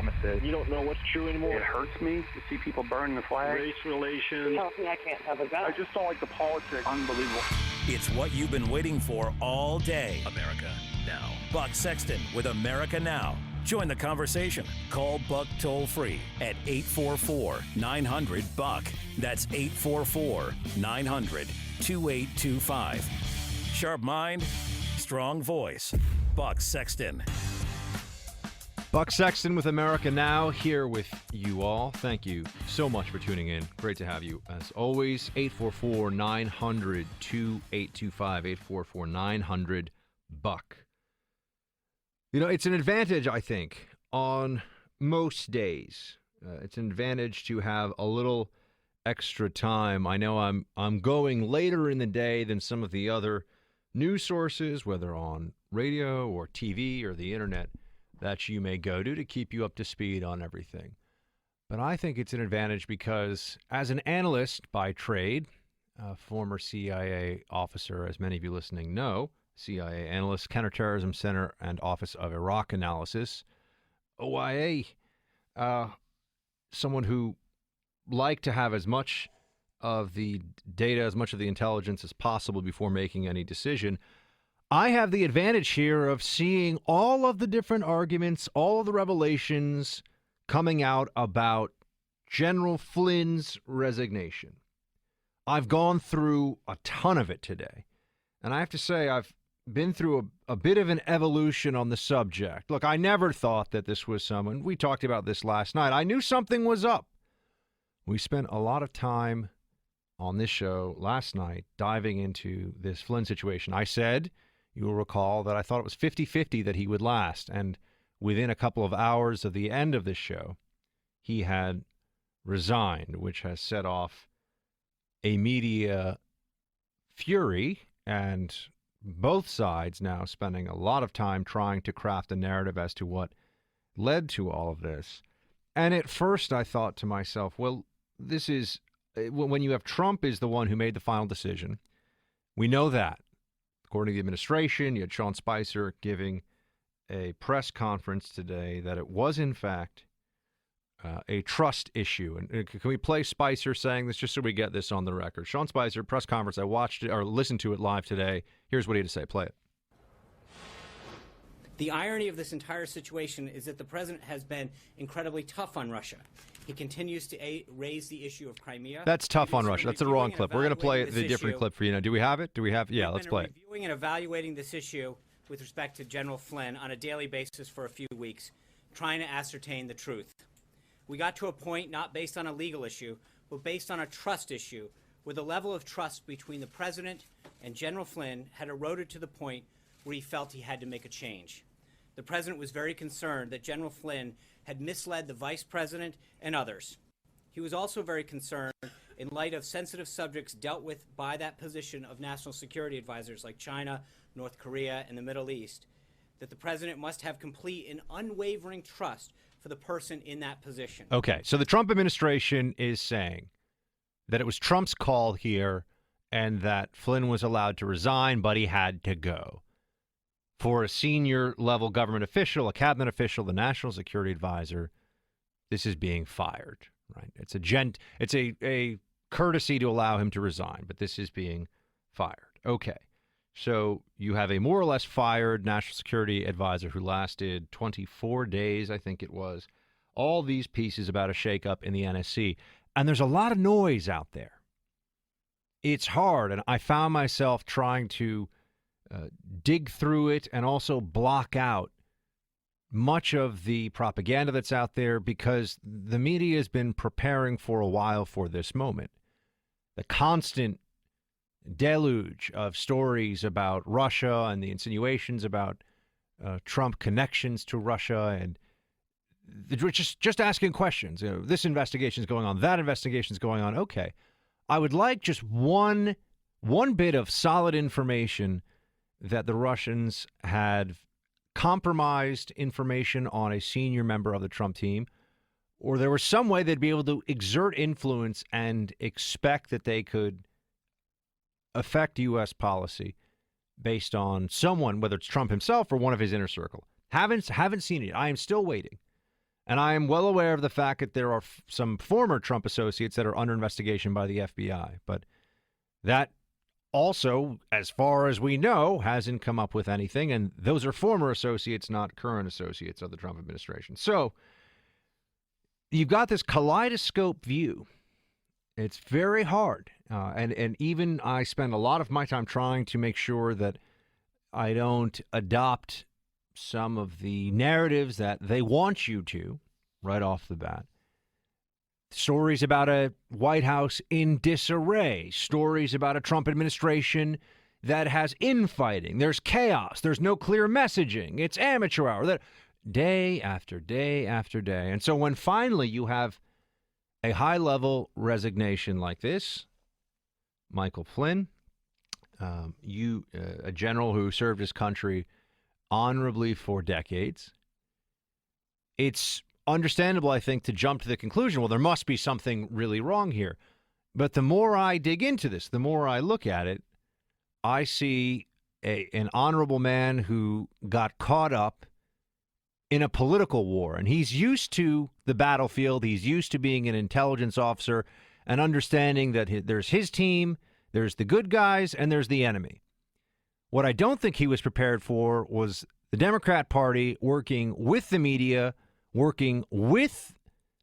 promises. You don't know what's true anymore. It hurts me to see people burn the flag. Race relations. Tells me I can't have a gun. I just don't like the politics. Unbelievable. It's what you've been waiting for all day. America Now. Buck Sexton with America Now. Join the conversation. Call Buck toll-free at 844-900-BUCK. That's 844-900-2825. Sharp mind, strong voice. Buck Sexton. Buck Sexton with America Now, here with you all. Thank you so much for tuning in. Great to have you, as always. 844-900-2825, 844-900-BUCK. You know, it's an advantage, I think, on most days. It's an advantage to have a little extra time. I know I'm going later in the day than some of the other news sources, whether on radio or TV or the internet, that you may go to keep you up to speed on everything. But I think it's an advantage because as an analyst by trade, a former CIA officer, as many of you listening know, CIA analyst, Counterterrorism Center and Office of Iraq Analysis, OIA, someone who liked to have as much of the data, as much of the intelligence as possible before making any decision. I have the advantage here of seeing all of the different arguments, all of the revelations coming out about General Flynn's resignation. I've gone through a ton of it today, and I have to say I've been through a bit of an evolution on the subject. Look, I never thought that this was someone, we talked about this last night, I knew something was up. We spent a lot of time on this show last night diving into this Flynn situation. I said, you will recall, that I thought it was 50-50 that he would last, and within a couple of hours of the end of this show, he had resigned, which has set off a media fury, and both sides now spending a lot of time trying to craft a narrative as to what led to all of this. And at first I thought to myself, well, this is, when you have Trump is the one who made the final decision, we know that. According to the administration, you had Sean Spicer giving a press conference today that it was, in fact, a trust issue. And can we play Spicer saying this just so we get this on the record? Sean Spicer, press conference. I watched it or listened to it live today. Here's what he had to say. Play it. The irony of this entire situation is that the president has been incredibly tough on Russia. He continues to raise the issue of Crimea. That's tough on Russia. That's the wrong clip. We're going to play the different clip for you now. Do we have it? Yeah, let's play it. We've been reviewing and evaluating this issue with respect to General Flynn on a daily basis for a few weeks, trying to ascertain the truth. We got to a point not based on a legal issue, but based on a trust issue, where the level of trust between the president and General Flynn had eroded to the point where he felt he had to make a change. The president was very concerned that General Flynn had misled the vice president and others. He was also very concerned, in light of sensitive subjects dealt with by that position of national security advisors like China, North Korea, and the Middle East, that the president must have complete and unwavering trust for the person in that position. Okay, so the Trump administration is saying that it was Trump's call here and that Flynn was allowed to resign, but he had to go. For a senior level government official, a cabinet official, the national security advisor, this is being fired, right? It's a courtesy to allow him to resign, but this is being fired. Okay. So you have a more or less fired national security advisor who lasted 24 days, I think it was. All these pieces about a shakeup in the NSC. And there's a lot of noise out there. It's hard, and I found myself trying to dig through it and also block out much of the propaganda that's out there because the media has been preparing for a while for this moment. The constant deluge of stories about Russia and the insinuations about Trump connections to Russia and just asking questions. You know, this investigation is going on, that investigation is going on. Okay, I would like just one bit of solid information that the Russians had compromised information on a senior member of the Trump team, or there was some way they'd be able to exert influence and expect that they could affect U.S. policy based on someone, whether it's Trump himself or one of his inner circle. Haven't seen it. I am still waiting. And I am well aware of the fact that there are some former Trump associates that are under investigation by the FBI. But that also, as far as we know, hasn't come up with anything. And those are former associates, not current associates of the Trump administration. So you've got this kaleidoscope view. It's very hard. And even I spend a lot of my time trying to make sure that I don't adopt some of the narratives that they want you to right off the bat. Stories about a White House in disarray. Stories about a Trump administration that has infighting. There's chaos. There's no clear messaging. It's amateur hour. That day after day after day. And so when finally you have a high-level resignation like this, Michael Flynn, a general who served his country honorably for decades, it's understandable, I think, to jump to the conclusion, well, there must be something really wrong here. But the more I dig into this, the more I look at it, I see an honorable man who got caught up in a political war. And he's used to the battlefield. He's used to being an intelligence officer and understanding that there's his team, there's the good guys, and there's the enemy. What I don't think he was prepared for was the Democrat Party working with the media, working with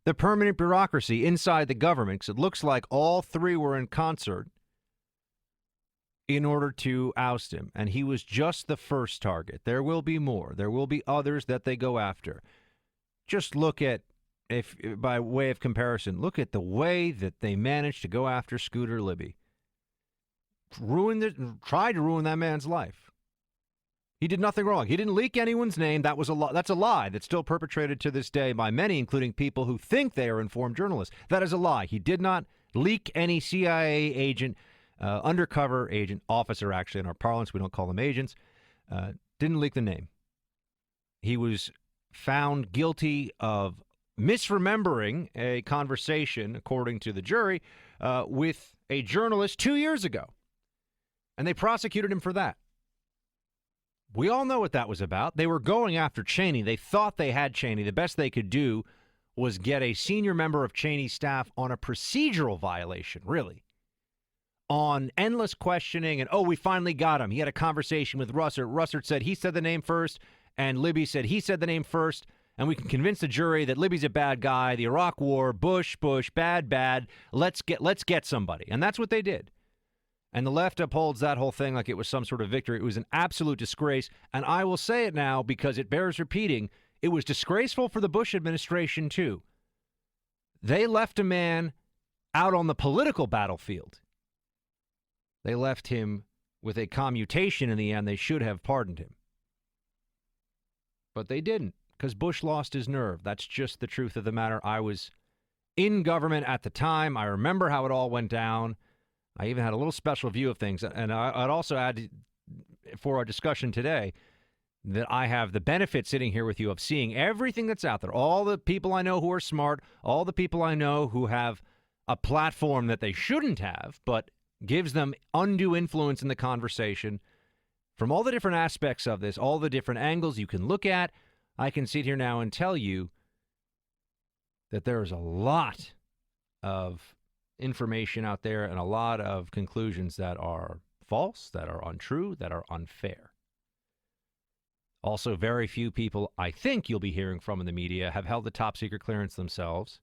the permanent bureaucracy inside the government, because it looks like all three were in concert in order to oust him. And he was just the first target. There will be more. There will be others that they go after. Just look at, if by way of comparison, look at the way that they managed to go after Scooter Libby. Tried to ruin that man's life. He did nothing wrong. He didn't leak anyone's name. That's a lie that's still perpetrated to this day by many, including people who think they are informed journalists. That is a lie. He did not leak any CIA agent, undercover agent, officer, actually, in our parlance. We don't call them agents. Didn't leak the name. He was found guilty of misremembering a conversation, according to the jury, with a journalist 2 years ago. And they prosecuted him for that. We all know what that was about. They were going after Cheney. They thought they had Cheney. The best they could do was get a senior member of Cheney's staff on a procedural violation, really, on endless questioning. And, we finally got him. He had a conversation with Russert. Russert said he said the name first, and Libby said he said the name first. And we can convince the jury that Libby's a bad guy. The Iraq War, Bush, bad. Let's get somebody. And that's what they did. And the left upholds that whole thing like it was some sort of victory. It was an absolute disgrace. And I will say it now because it bears repeating. It was disgraceful for the Bush administration, too. They left a man out on the political battlefield. They left him with a commutation in the end. They should have pardoned him. But they didn't, because Bush lost his nerve. That's just the truth of the matter. I was in government at the time. I remember how it all went down. I even had a little special view of things. And I'd also add, for our discussion today, that I have the benefit sitting here with you of seeing everything that's out there. All the people I know who are smart, all the people I know who have a platform that they shouldn't have, but gives them undue influence in the conversation. From all the different aspects of this, all the different angles you can look at, I can sit here now and tell you that there is a lot of information out there and a lot of conclusions that are false, that are untrue, that are unfair. Also, very few people I think you'll be hearing from in the media have held the top secret clearance themselves,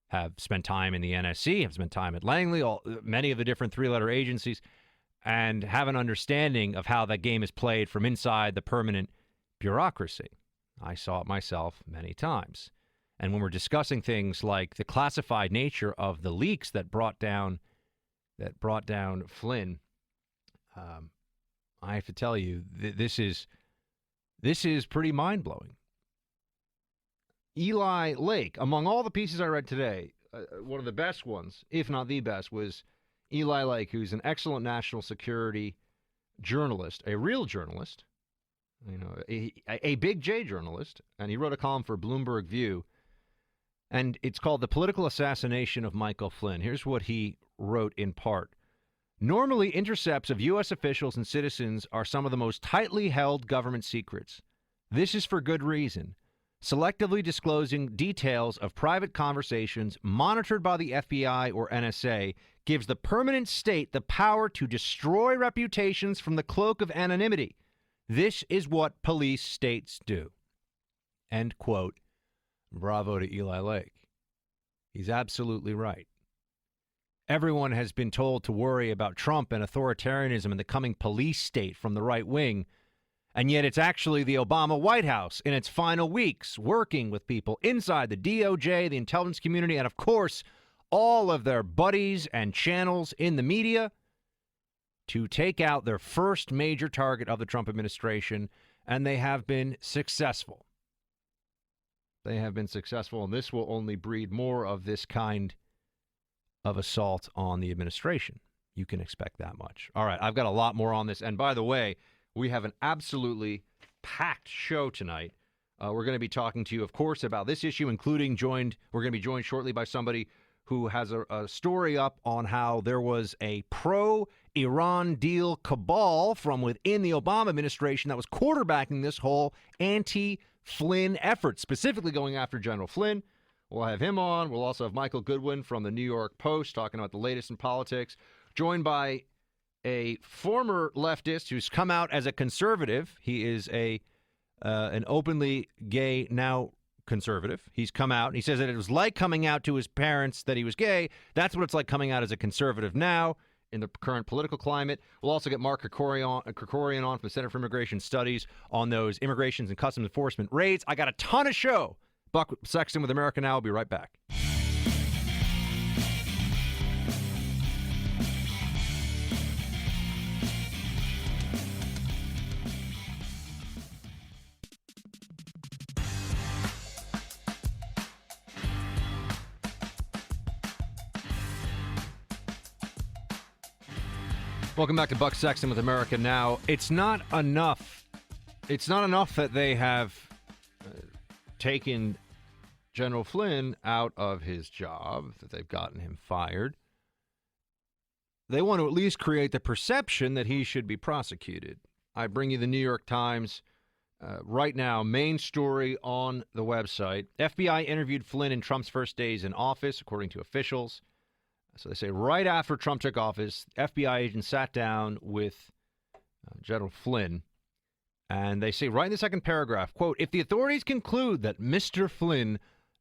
have spent time in the NSC, have spent time at Langley, many of the different three-letter agencies, and have an understanding of how that game is played from inside the permanent bureaucracy. I saw it myself many times. And when we're discussing things like the classified nature of the leaks that brought down Flynn, I have to tell you, this is pretty mind-blowing. Eli Lake, among all the pieces I read today, one of the best ones, if not the best, was Eli Lake, who's an excellent national security journalist, a real journalist, a big J journalist, and he wrote a column for Bloomberg View. And it's called The Political Assassination of Michael Flynn. Here's what he wrote in part. Normally, intercepts of U.S. officials and citizens are some of the most tightly held government secrets. This is for good reason. selectively disclosing details of private conversations monitored by the FBI or NSA gives the permanent state the power to destroy reputations from the cloak of anonymity. This is what police states do. End quote. Bravo to Eli Lake. He's absolutely right. Everyone has been told to worry about Trump and authoritarianism and the coming police state from the right wing, and yet it's actually the Obama White House in its final weeks working with people inside the DOJ, the intelligence community, and of course, all of their buddies and channels in the media to take out their first major target of the Trump administration, and they have been successful. They have been successful, and this will only breed more of this kind of assault on the administration. You can expect that much. All right, I've got a lot more on this. And by the way, we have an absolutely packed show tonight. We're going to be talking to you, of course, about this issue, including we're going to be joined shortly by somebody who has a story up on how there was a pro-Iran deal cabal from within the Obama administration that was quarterbacking this whole anti-Flynn effort, specifically going after General Flynn. We'll have him on. We'll also have Michael Goodwin from the New York Post talking about the latest in politics, joined by a former leftist who's come out as a conservative. He is an openly gay now conservative. He's come out and he says that it was like coming out to his parents that he was gay. That's what it's like coming out as a conservative now in the current political climate. We'll also get Mark Krikorian on from the Center for Immigration Studies on those immigrations and customs enforcement raids. I got a ton of show. Buck Sexton with America Now. I'll be right back. Welcome back to Buck Sexton with America Now. It's not enough. It's not enough that they have taken General Flynn out of his job, that they've gotten him fired. They want to at least create the perception that he should be prosecuted. I bring you the New York Times right now, main story on the website. FBI interviewed Flynn in Trump's first days in office, according to officials. So they say right after Trump took office, FBI agents sat down with General Flynn, and they say right in the second paragraph, quote, if the authorities conclude that Mr. Flynn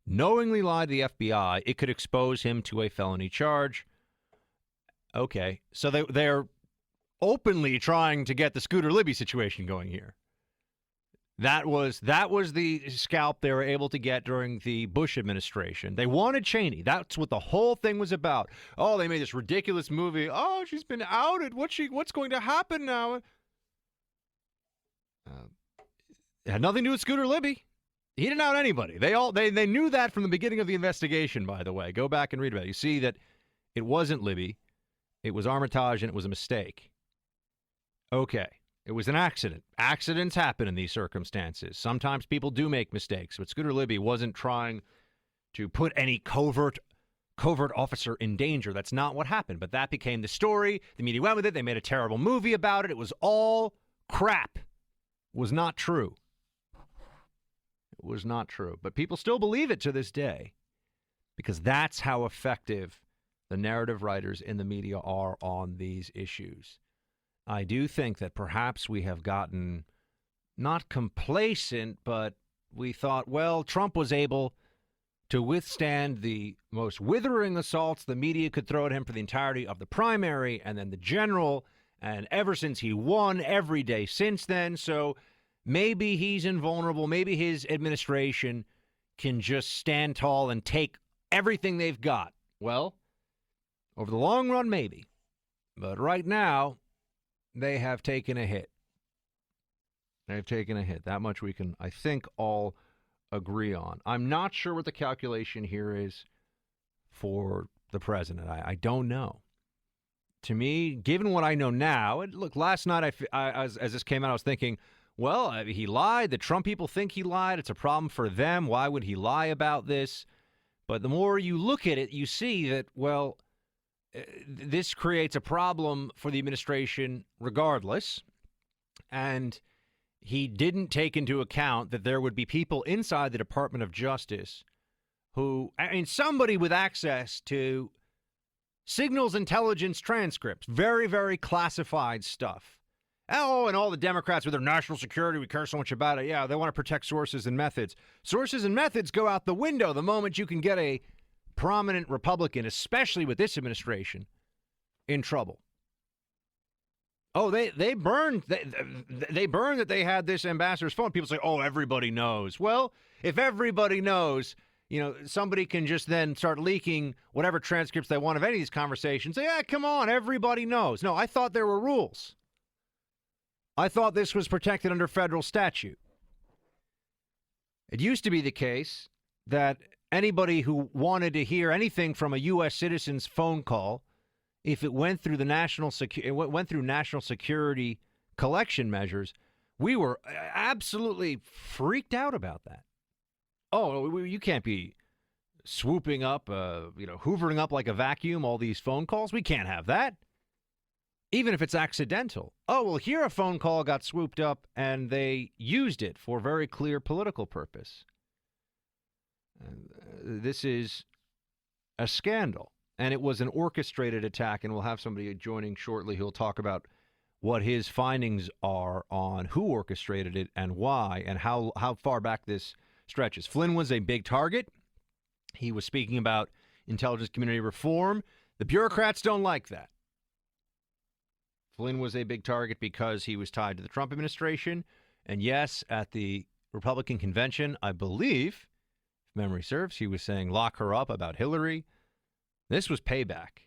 knowingly lied to the FBI, it could expose him to a felony charge. Okay, so they're openly trying to get the Scooter Libby situation going here. That was the scalp they were able to get during the Bush administration. They wanted Cheney. That's what the whole thing was about. Oh, they made this ridiculous movie. Oh, she's been outed. What's going to happen now? It had nothing to do with Scooter Libby. He didn't out anybody. They knew that from the beginning of the investigation, by the way. Go back and read about it. You see that it wasn't Libby. It was Armitage, and it was a mistake. Okay. It was an accident. Accidents happen in these circumstances. Sometimes people do make mistakes, but Scooter Libby wasn't trying to put any covert officer in danger. That's not what happened, but that became the story. The media went with it. They made a terrible movie about it. It was all crap. It was not true. It was not true. But people still believe it to this day because that's how effective the narrative writers in the media are on these issues. I do think that perhaps we have gotten not complacent, but we thought, well, Trump was able to withstand the most withering assaults the media could throw at him for the entirety of the primary and then the general, and ever since he won, every day since then. So maybe he's invulnerable. Maybe his administration can just stand tall and take everything they've got. Well, over the long run, maybe. But right now, they have taken a hit. They've taken a hit. That much we can, I think, all agree on. I'm not sure what the calculation here is for the president. I don't know. To me, given what I know now, look, last night as this came out, I was thinking, well, he lied. The Trump people think he lied. It's a problem for them. Why would he lie about this? But the more you look at it, you see that, well, this creates a problem for the administration regardless. And he didn't take into account that there would be people inside the Department of Justice who, I mean, somebody with access to signals intelligence transcripts, very, very classified stuff. Oh, and all the Democrats with their national security, we care so much about it. Yeah, they want to protect sources and methods. Sources and methods go out the window the moment you can get a prominent Republican, especially with this administration, in trouble. Oh, they burned that they had this ambassador's phone. People say, oh, everybody knows. Well, if everybody knows, you know, somebody can just then start leaking whatever transcripts they want of any of these conversations. Say, yeah, come on, everybody knows. No, I thought there were rules. I thought this was protected under federal statute. It used to be the case that anybody who wanted to hear anything from a U.S. citizen's phone call, if it went through national security collection measures, we were absolutely freaked out about that. Oh, you can't be swooping up, hoovering up like a vacuum all these phone calls. We can't have that. Even if it's accidental. Oh, well, here a phone call got swooped up and they used it for very clear political purpose. This is a scandal. And it was an orchestrated attack, and we'll have somebody joining shortly who'll talk about what his findings are on who orchestrated it and why and how far back this stretches. Flynn was a big target. He was speaking about intelligence community reform. The bureaucrats don't like that. Flynn was a big target because he was tied to the Trump administration. And yes, at the Republican convention, I believe, if memory serves, he was saying lock her up about Hillary. This was payback.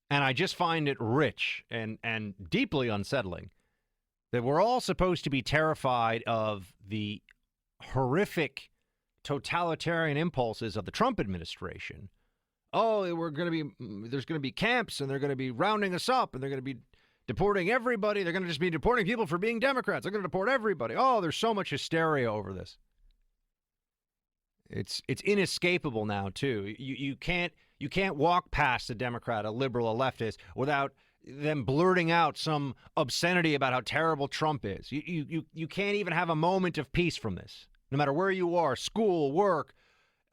And I just find it rich and deeply unsettling that we're all supposed to be terrified of the horrific totalitarian impulses of the Trump administration. Oh, there's going to be camps, and they're going to be rounding us up, and they're going to be deporting everybody. They're going to just be deporting people for being Democrats. They're going to deport everybody. Oh, there's so much hysteria over this. It's inescapable now, too. You can't walk past a Democrat, a liberal, a leftist, without them blurting out some obscenity about how terrible Trump is. You can't even have a moment of peace from this, no matter where you are, school, work,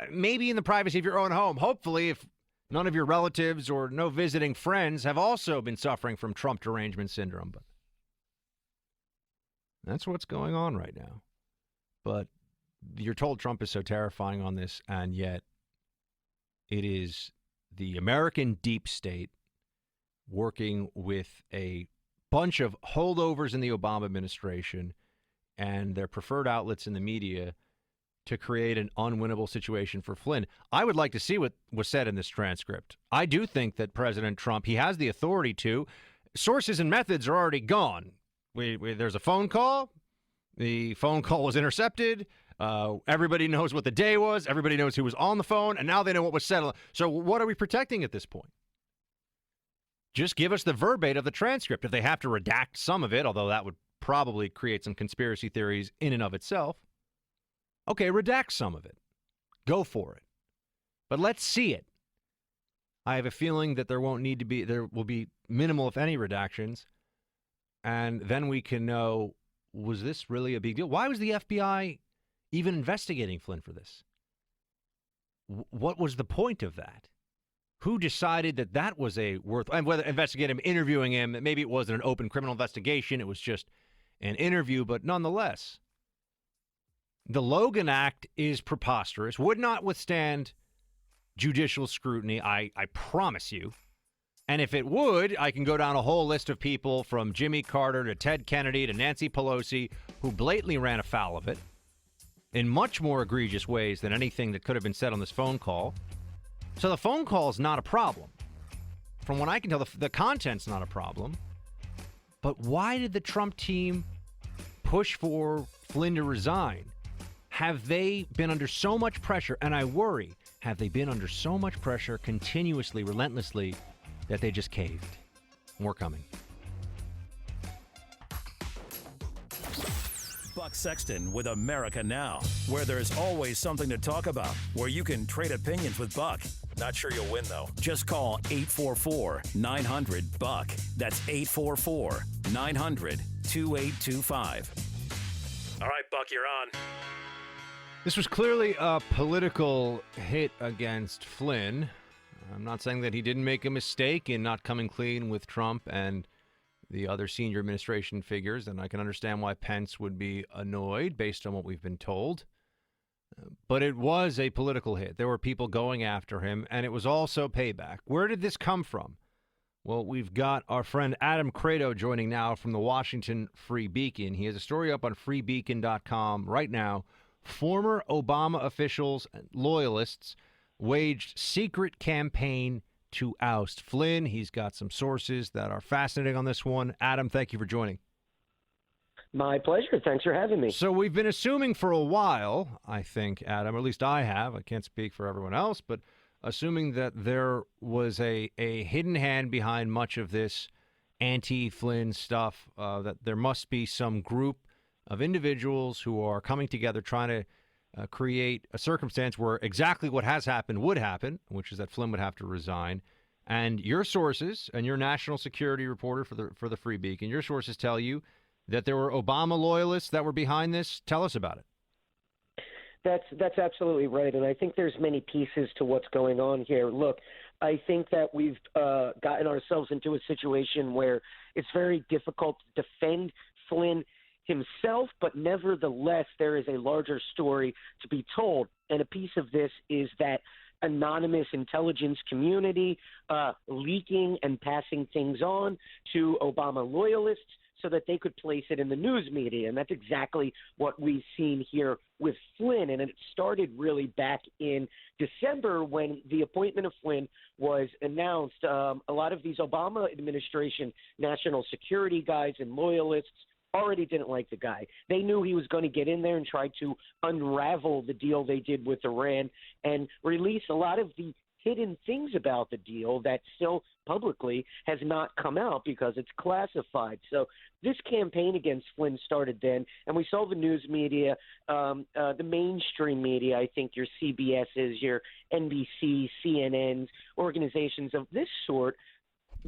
maybe in the privacy of your own home. Hopefully, if none of your relatives or no visiting friends have also been suffering from Trump derangement syndrome. But that's what's going on right now. But you're told Trump is so terrifying on this, and yet it is the American deep state working with a bunch of holdovers in the Obama administration and their preferred outlets in the media to create an unwinnable situation for Flynn. I would like to see what was said in this transcript. I do think that President Trump, he has the authority to. Sources and methods are already gone. There's a phone call. The phone call was intercepted. Everybody knows what the day was. Everybody knows who was on the phone. And now they know what was said. So what are we protecting at this point? Just give us the verbatim of the transcript. If they have to redact some of it, although that would probably create some conspiracy theories in and of itself. Okay, redact some of it. Go for it. But let's see it. I have a feeling that there will be minimal, if any, redactions. And then we can know, was this really a big deal? Why was the FBI even investigating Flynn for this? What was the point of that? Who decided that that was and whether investigating him, interviewing him, maybe it wasn't an open criminal investigation, it was just an interview, but nonetheless. The Logan Act is preposterous, would not withstand judicial scrutiny, I promise you. And if it would, I can go down a whole list of people from Jimmy Carter to Ted Kennedy to Nancy Pelosi who blatantly ran afoul of it in much more egregious ways than anything that could have been said on this phone call. So the phone call is not a problem. From what I can tell, the content's not a problem. But why did the Trump team push for Flynn to resign? Have they been under so much pressure, and I worry, have they been under so much pressure continuously, relentlessly, that they just caved? More coming. Buck Sexton with America Now, where there's always something to talk about, where you can trade opinions with Buck. Not sure you'll win, though. Just call 844-900-BUCK. That's 844-900-2825. All right, Buck, you're on. This was clearly a political hit against Flynn. I'm not saying that he didn't make a mistake in not coming clean with Trump and the other senior administration figures, and I can understand why Pence would be annoyed based on what we've been told. But it was a political hit. There were people going after him, and it was also payback. Where did this come from? Well, we've got our friend Adam Credo joining now from the Washington Free Beacon. He has a story up on freebeacon.com right now. Former Obama officials and loyalists waged secret campaign to oust Flynn. He's got some sources that are fascinating on this one. Adam, thank you for joining. My pleasure. Thanks for having me. So we've been assuming for a while, I think, Adam, or at least I have, I can't speak for everyone else, but assuming that there was a hidden hand behind much of this anti-Flynn stuff, that there must be some group of individuals who are coming together trying to create a circumstance where exactly what has happened would happen, which is that Flynn would have to resign. And your sources, and your national security reporter for the Free Beacon, your sources tell you that there were Obama loyalists that were behind this. Tell us about it. That's absolutely right, and I think there's many pieces to what's going on here. Look, I think that we've gotten ourselves into a situation where it's very difficult to defend Flynn himself, but nevertheless, there is a larger story to be told, and a piece of this is that anonymous intelligence community leaking and passing things on to Obama loyalists so that they could place it in the news media. And that's exactly what we've seen here with Flynn. And it started really back in December when the appointment of Flynn was announced. A lot of these Obama administration national security guys and loyalists already didn't like the guy. They knew he was going to get in there and try to unravel the deal they did with Iran and release a lot of the hidden things about the deal that still publicly has not come out because it's classified. So this campaign against Flynn started then, and we saw the news media, the mainstream media, I think your CBS's, your NBC, CNN's, organizations of this sort,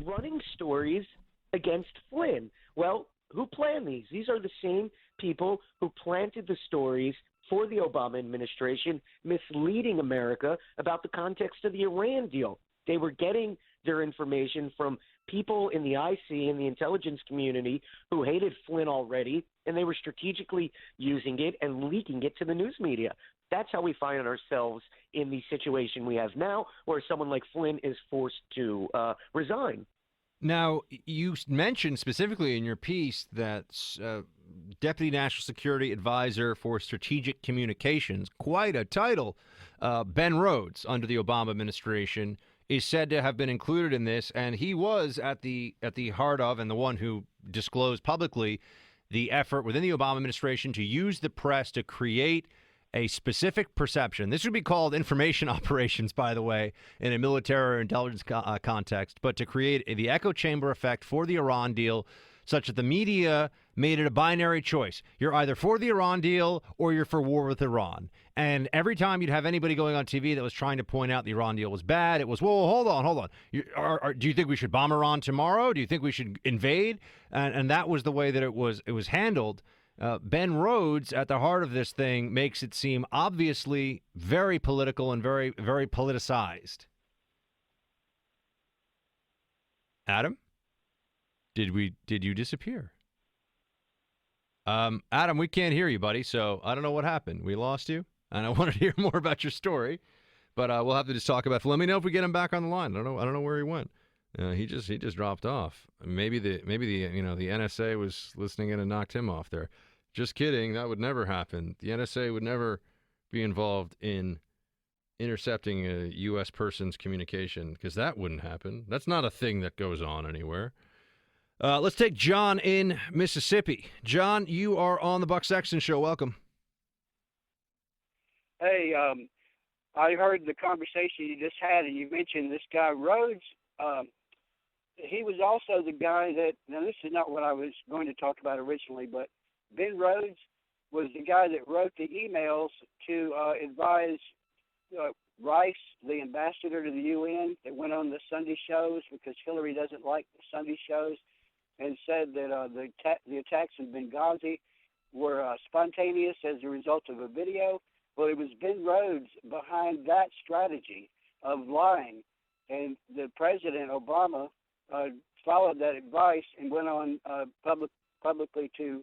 running stories against Flynn. Well, who planned these? These are the same people who planted the stories for the Obama administration, misleading America about the context of the Iran deal. They were getting their information from people in the IC and the intelligence community who hated Flynn already, and they were strategically using it and leaking it to the news media. That's how we find ourselves in the situation we have now, where someone like Flynn is forced to resign. Now, you mentioned specifically in your piece that Deputy National Security Advisor for Strategic Communications, quite a title, Ben Rhodes, under the Obama administration, is said to have been included in this, and he was at the heart of, and the one who disclosed publicly, the effort within the Obama administration to use the press to create a specific perception. This would be called information operations, by the way, in a military or intelligence context, but to create the echo chamber effect for the Iran deal such that the media made it a binary choice. You're either for the Iran deal or you're for war with Iran. And every time you'd have anybody going on TV that was trying to point out the Iran deal was bad, it was, whoa, hold on. Do you think we should bomb Iran tomorrow? Do you think we should invade? And that was the way that it was handled. Ben Rhodes, at the heart of this thing, makes it seem obviously very political and very, very politicized. Adam? Did you disappear? Adam, we can't hear you, buddy, so I don't know what happened. We lost you, and I wanted to hear more about your story, but we'll have to just talk about it. Let me know if we get him back on the line. I don't know where he went. He just dropped off. Maybe the NSA was listening in and knocked him off there. Just kidding. That would never happen. The NSA would never be involved in intercepting a U.S. person's communication because that wouldn't happen. That's not a thing that goes on anywhere. Let's take John in Mississippi. John, you are on the Buck Sexton Show. Welcome. Hey, I heard the conversation you just had, and you mentioned this guy Rhodes. He was also the guy that, now this is not what I was going to talk about originally, but Ben Rhodes was the guy that wrote the emails to advise Rice, the ambassador to the UN, that went on the Sunday shows because Hillary doesn't like the Sunday shows, and said that the attacks in Benghazi were spontaneous as a result of a video. Well, it was Ben Rhodes behind that strategy of lying, and the President Obama followed that advice and went on publicly to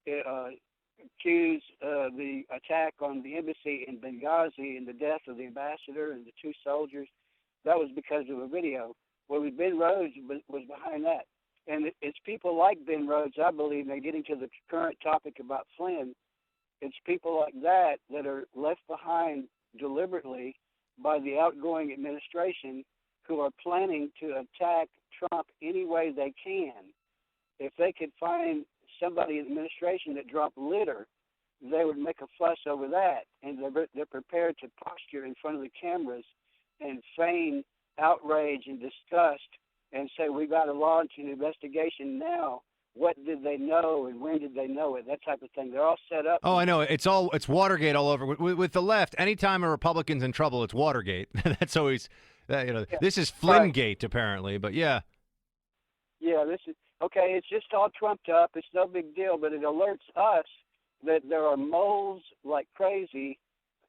accuse the attack on the embassy in Benghazi and the death of the ambassador and the 2 soldiers. That was because of a video. Well, Ben Rhodes was behind that. And it's people like Ben Rhodes, I believe, now getting to the current topic about Flynn, it's people like that that are left behind deliberately by the outgoing administration who are planning to attack Trump any way they can. If they could find somebody in the administration that dropped litter, they would make a fuss over that. And they're prepared to posture in front of the cameras and feign outrage and disgust and say, we got to launch an investigation now. What did they know and when did they know it? That type of thing. They're all set up. Oh, I know. It's Watergate all over. With the left, anytime a Republican's in trouble, it's Watergate. That's always, Yeah. This is Flynn-gate, apparently, but yeah. Yeah, this is, okay, it's just all trumped up. It's no big deal, but it alerts us that there are moles like crazy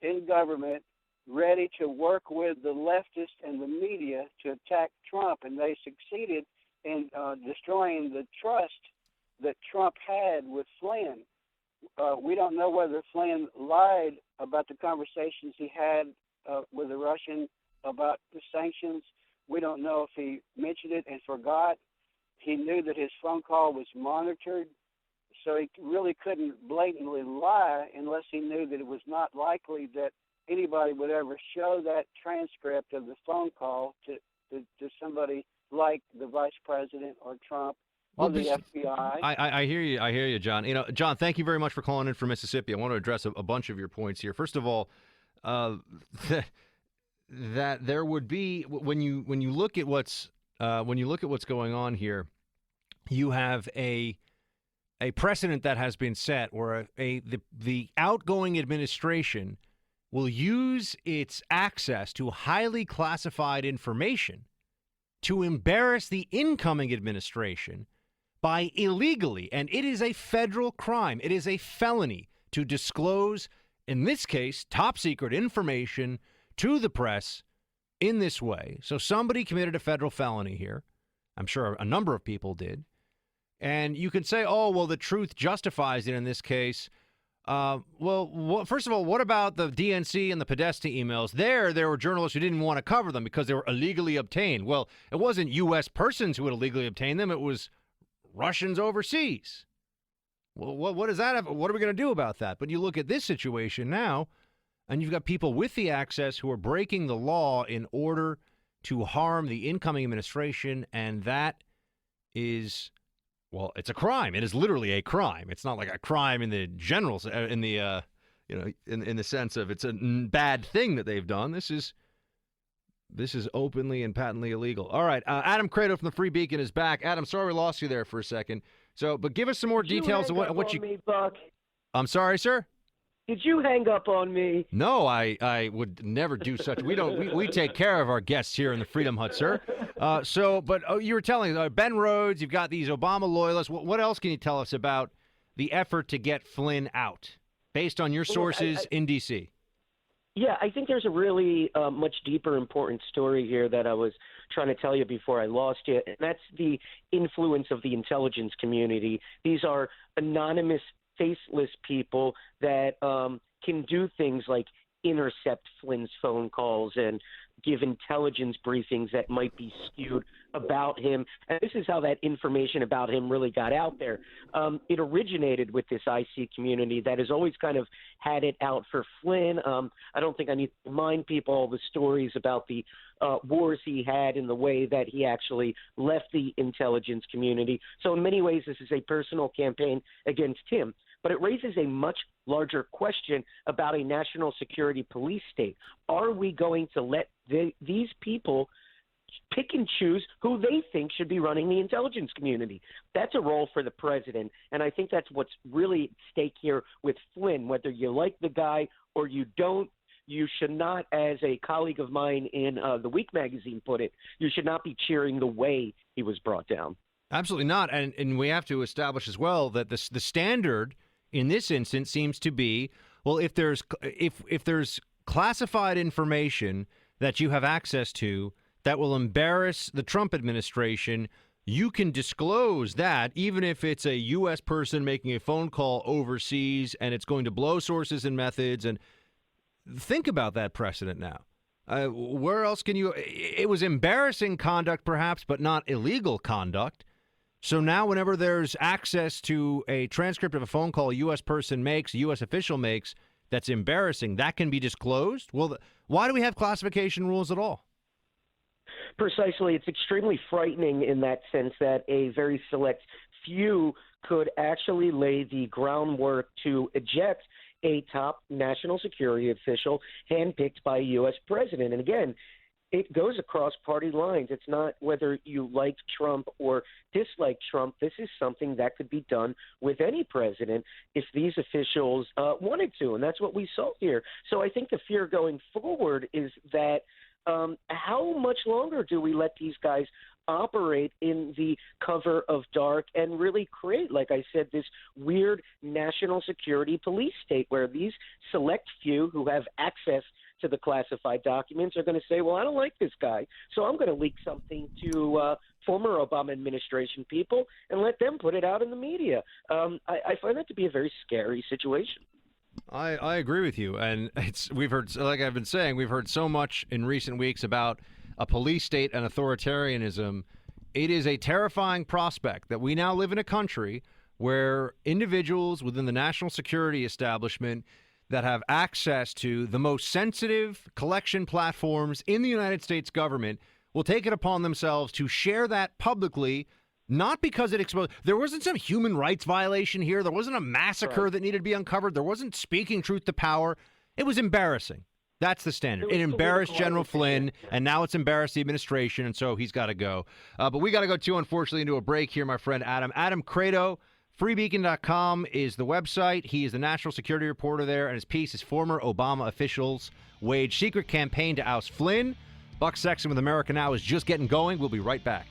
in government ready to work with the leftists and the media to attack Trump, and they succeeded in destroying the trust that Trump had with Flynn. We don't know whether Flynn lied about the conversations he had with the Russian about the sanctions. We don't know if he mentioned it and forgot. He knew that his phone call was monitored, so he really couldn't blatantly lie unless he knew that it was not likely that anybody would ever show that transcript of the phone call to somebody like the vice president or Trump or the FBI. I hear you, John. John, thank you very much for calling in from Mississippi. I want to address a bunch of your points here. First of all, that there would be when you look at what's going on here, you have a precedent that has been set where the outgoing administration will use its access to highly classified information to embarrass the incoming administration by illegally, and it is a federal crime, it is a felony to disclose, in this case, top secret information to the press in this way. So somebody committed a federal felony here. I'm sure a number of people did. And you can say, oh, well, the truth justifies it in this case. First of all, what about the DNC and the Podesta emails? There were journalists who didn't want to cover them because they were illegally obtained. Well, it wasn't U.S. persons who had illegally obtained them. It was Russians overseas. Well, what does that have? What are we going to do about that? But you look at this situation now, and you've got people with the access who are breaking the law in order to harm the incoming administration, and that is... well, it's a crime. It is literally a crime. It's not like a crime in the general, in the sense of it's a bad thing that they've done. This is openly and patently illegal. All right, Adam Credo from the Free Beacon is back. Adam, sorry we lost you there for a second. But give us some more details of what you. Me, Buck? I'm sorry, sir. Did you hang up on me? No, I would never do such. We take care of our guests here in the Freedom Hut, sir. You were telling Ben Rhodes, you've got these Obama loyalists. What else can you tell us about the effort to get Flynn out, based on your sources in D.C.? Yeah, I think there's a really much deeper, important story here that I was trying to tell you before I lost you, and that's the influence of the intelligence community. These are anonymous, faceless people that can do things like intercept Flynn's phone calls and give intelligence briefings that might be skewed about him. And this is how that information about him really got out there. It originated with this IC community that has always kind of had it out for Flynn. I don't think I need to remind people all the stories about the wars he had and the way that he actually left the intelligence community. So in many ways, this is a personal campaign against him. But it raises a much larger question about a national security police state. Are we going to let these people pick and choose who they think should be running the intelligence community? That's a role for the president, and I think that's what's really at stake here with Flynn. Whether you like the guy or you don't, you should not, as a colleague of mine in The Week magazine put it, you should not be cheering the way he was brought down. Absolutely not, and we have to establish as well that the standard in this instance seems to be, well, if there's classified information that you have access to that will embarrass the Trump administration, you can disclose that even if it's a U.S. person making a phone call overseas and it's going to blow sources and methods. And think about that precedent now. Where else can you? It was embarrassing conduct, perhaps, but not illegal conduct. So now whenever there's access to a transcript of a phone call a U.S. person makes, a U.S. official makes, that's embarrassing, that can be disclosed? Well, why do we have classification rules at all? Precisely. It's extremely frightening in that sense that a very select few could actually lay the groundwork to eject a top national security official handpicked by a U.S. president. And again, it goes across party lines. It's not whether you like Trump or dislike Trump. This is something that could be done with any president if these officials wanted to, and that's what we saw here. So I think the fear going forward is that how much longer do we let these guys operate in the cover of dark and really create, like I said, this weird national security police state where these select few who have access to the classified documents are going to say, well, I don't like this guy, so I'm going to leak something to former Obama administration people and let them put it out in the media. I find that to be a very scary situation. I agree with you, and we've heard, like I've been saying, we've heard so much in recent weeks about a police state and authoritarianism. It is a terrifying prospect that we now live in a country where individuals within the national security establishment that have access to the most sensitive collection platforms in the United States government will take it upon themselves to share that publicly. Not because it exposed. There wasn't some human rights violation here. There wasn't a massacre that needed to be uncovered. There wasn't speaking truth to power. It was embarrassing. That's the standard. It embarrassed General Flynn, and now it's embarrassed the administration, and so he's got to go. But we got to go, too, unfortunately, into a break here, my friend Adam. Adam Credo, freebeacon.com is the website. He is the national security reporter there, and his piece is former Obama officials wage secret campaign to oust Flynn. Buck Sexton with America Now is just getting going. We'll be right back.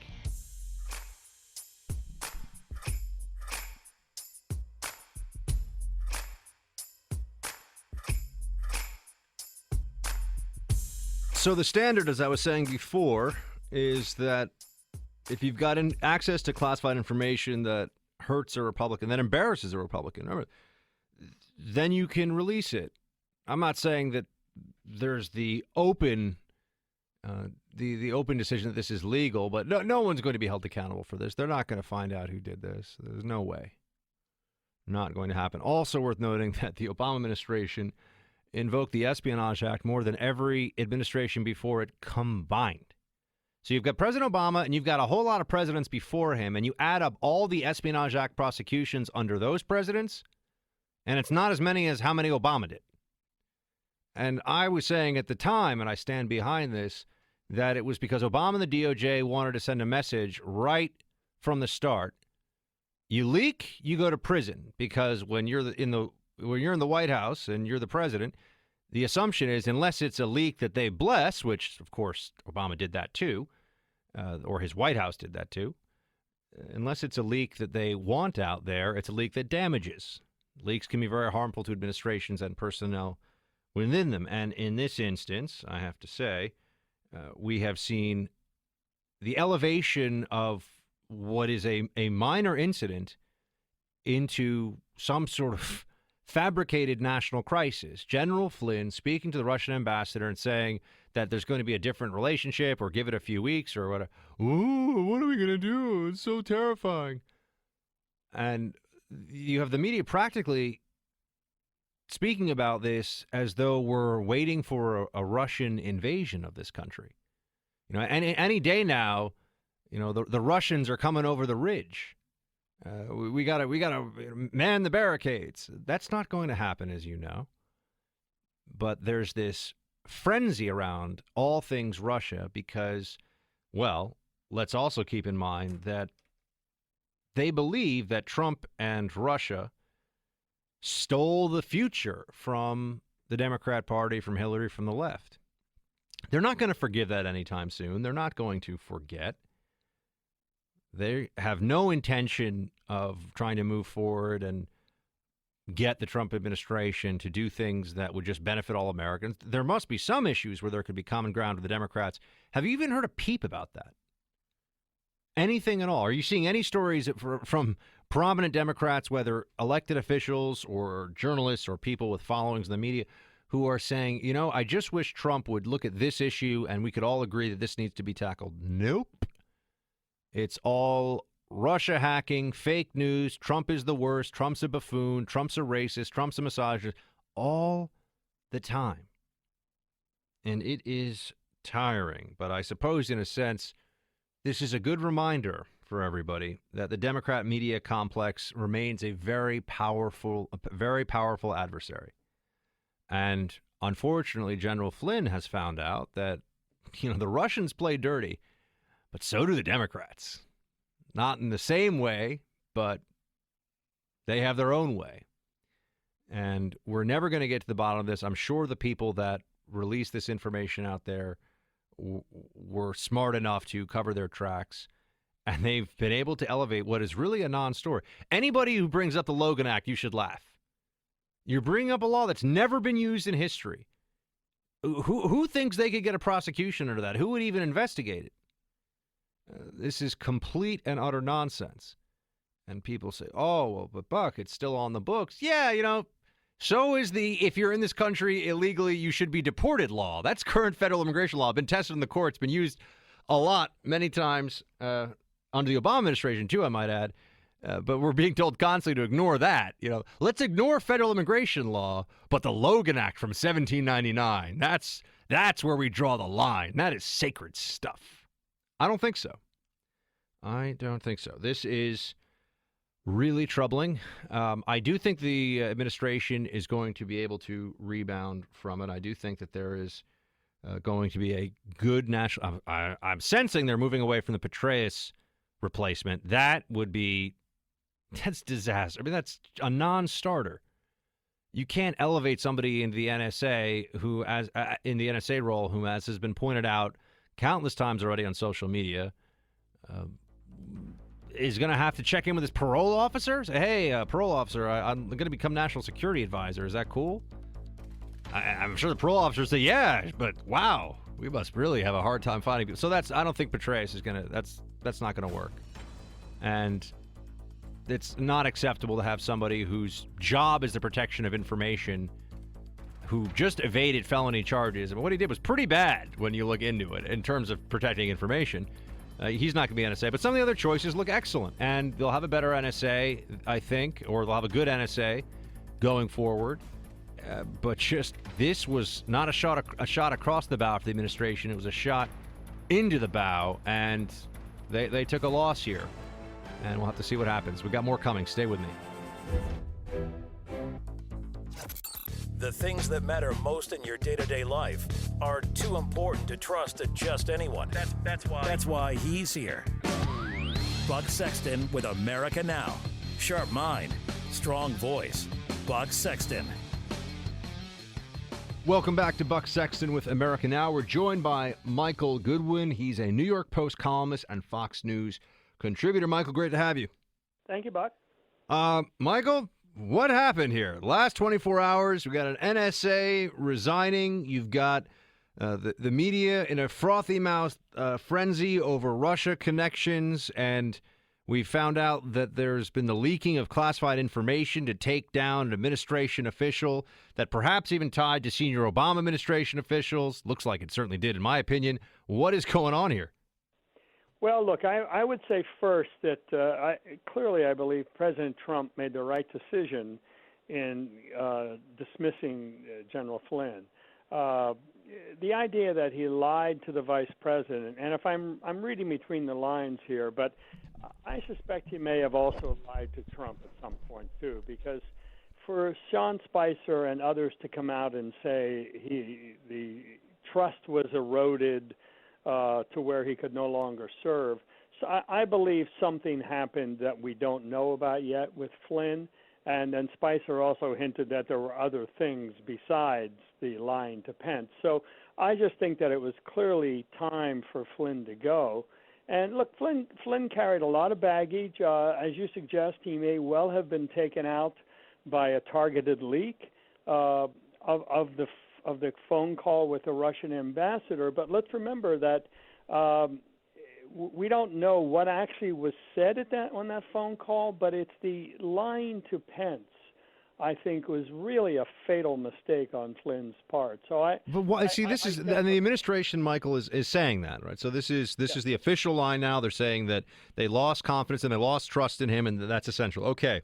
So the standard, as I was saying before, is that if you've got access to classified information that hurts a Republican, that embarrasses a Republican, then you can release it. I'm not saying that there's the open the open decision that this is legal, but no one's going to be held accountable for this. They're not going to find out who did this. There's no way. Not going to happen. Also worth noting that the Obama administration invoked the Espionage Act more than every administration before it combined. So you've got President Obama and you've got a whole lot of presidents before him, and you add up all the Espionage Act prosecutions under those presidents, and it's not as many as how many Obama did. And I was saying at the time, and I stand behind this, that it was because Obama and the DOJ wanted to send a message right from the start. You leak, you go to prison, because when you're in the White House and you're the president, the assumption is unless it's a leak that they bless, which, of course, Obama did that too, or his White House did that too, unless it's a leak that they want out there, it's a leak that damages. Leaks can be very harmful to administrations and personnel within them. And in this instance, I have to say, we have seen the elevation of what is a minor incident into some sort of fabricated national crisis. General Flynn speaking to the Russian ambassador and saying that there's going to be a different relationship or give it a few weeks or whatever. Ooh, what are we going to do? It's so terrifying. And you have the media practically speaking about this as though we're waiting for a Russian invasion of this country. You know, any day now, you know, the Russians are coming over the ridge. We gotta man the barricades. That's not going to happen, as you know. But there's this frenzy around all things Russia because, well, let's also keep in mind that they believe that Trump and Russia stole the future from the Democrat Party, from Hillary, from the left. They're not going to forgive that anytime soon. They're not going to forget. They have no intention of trying to move forward and get the Trump administration to do things that would just benefit all Americans. There must be some issues where there could be common ground with the Democrats. Have you even heard a peep about that? Anything at all? Are you seeing any stories from prominent Democrats, whether elected officials or journalists or people with followings in the media, who are saying, you know, I just wish Trump would look at this issue and we could all agree that this needs to be tackled? Nope. It's all Russia hacking, fake news, Trump is the worst, Trump's a buffoon, Trump's a racist, Trump's a misogynist, all the time. And it is tiring. But I suppose, in a sense, this is a good reminder for everybody that the Democrat media complex remains a very powerful adversary. And unfortunately, General Flynn has found out that, you know, the Russians play dirty, but so do the Democrats. Not in the same way, but they have their own way. And we're never going to get to the bottom of this. I'm sure the people that release this information out there were smart enough to cover their tracks, and they've been able to elevate what is really a non-story. Anybody who brings up the Logan Act, you should laugh. You're bringing up a law that's never been used in history. Who thinks they could get a prosecution under that? Who would even investigate it? This is complete and utter nonsense. And people say, oh, well, but Buck, it's still on the books. Yeah, you know, so is the if you're in this country illegally, you should be deported law. That's current federal immigration law. Been tested in the courts, been used a lot, many times under the Obama administration, too, I might add. But we're being told constantly to ignore that. You know, let's ignore federal immigration law, but the Logan Act from 1799, that's where we draw the line. That is sacred stuff. I don't think so. I don't think so. This is really troubling. I do think the administration is going to be able to rebound from it. I do think that there is going to be a good national... I'm sensing they're moving away from the Petraeus replacement. That's disaster. I mean, that's a non-starter. You can't elevate somebody into the NSA who, as in the NSA role, who, as has been pointed out countless times already on social media, is going to have to check in with his parole officer. Say, hey, parole officer, I'm going to become national security advisor. Is that cool? I'm sure the parole officer say, yeah, but wow, we must really have a hard time finding people. So I don't think Petraeus is going to, that's not going to work. And it's not acceptable to have somebody whose job is the protection of information who just evaded felony charges. And what he did was pretty bad when you look into it in terms of protecting information. He's not going to be NSA, but some of the other choices look excellent. And they'll have a better NSA, I think, or they'll have a good NSA going forward. But just this was not a shot across the bow for the administration. It was a shot into the bow, and they took a loss here. And we'll have to see what happens. We've got more coming. Stay with me. The things that matter most in your day-to-day life are too important to trust to just anyone. That's why he's here. Buck Sexton with America Now. Sharp mind, strong voice. Buck Sexton. Welcome back to Buck Sexton with America Now. We're joined by Michael Goodwin. He's a New York Post columnist and Fox News contributor. Michael, great to have you. Thank you, Buck. Michael, what happened here? Last 24 hours, we got an NSA resigning. You've got the media in a frothy-mouthed frenzy over Russia connections, and we found out that there's been the leaking of classified information to take down an administration official that perhaps even tied to senior Obama administration officials. Looks like it certainly did, in my opinion. What is going on here? Well, look, I would say first that clearly I believe President Trump made the right decision in dismissing General Flynn. The idea that he lied to the vice president, and if I'm reading between the lines here, but I suspect he may have also lied to Trump at some point too, because for Sean Spicer and others to come out and say the trust was eroded to where he could no longer serve. So I believe something happened that we don't know about yet with Flynn. And then Spicer also hinted that there were other things besides the lying to Pence. So I just think that it was clearly time for Flynn to go. And look, Flynn carried a lot of baggage. As you suggest, he may well have been taken out by a targeted leak of the phone call with the Russian ambassador. But let's remember that we don't know what actually was said on that phone call, but it's the lying to Pence, I think, was really a fatal mistake on Flynn's part. So and the administration, Michael, is saying that, right? So this is the official line now. They're saying that they lost confidence and they lost trust in him, and that's essential. Okay,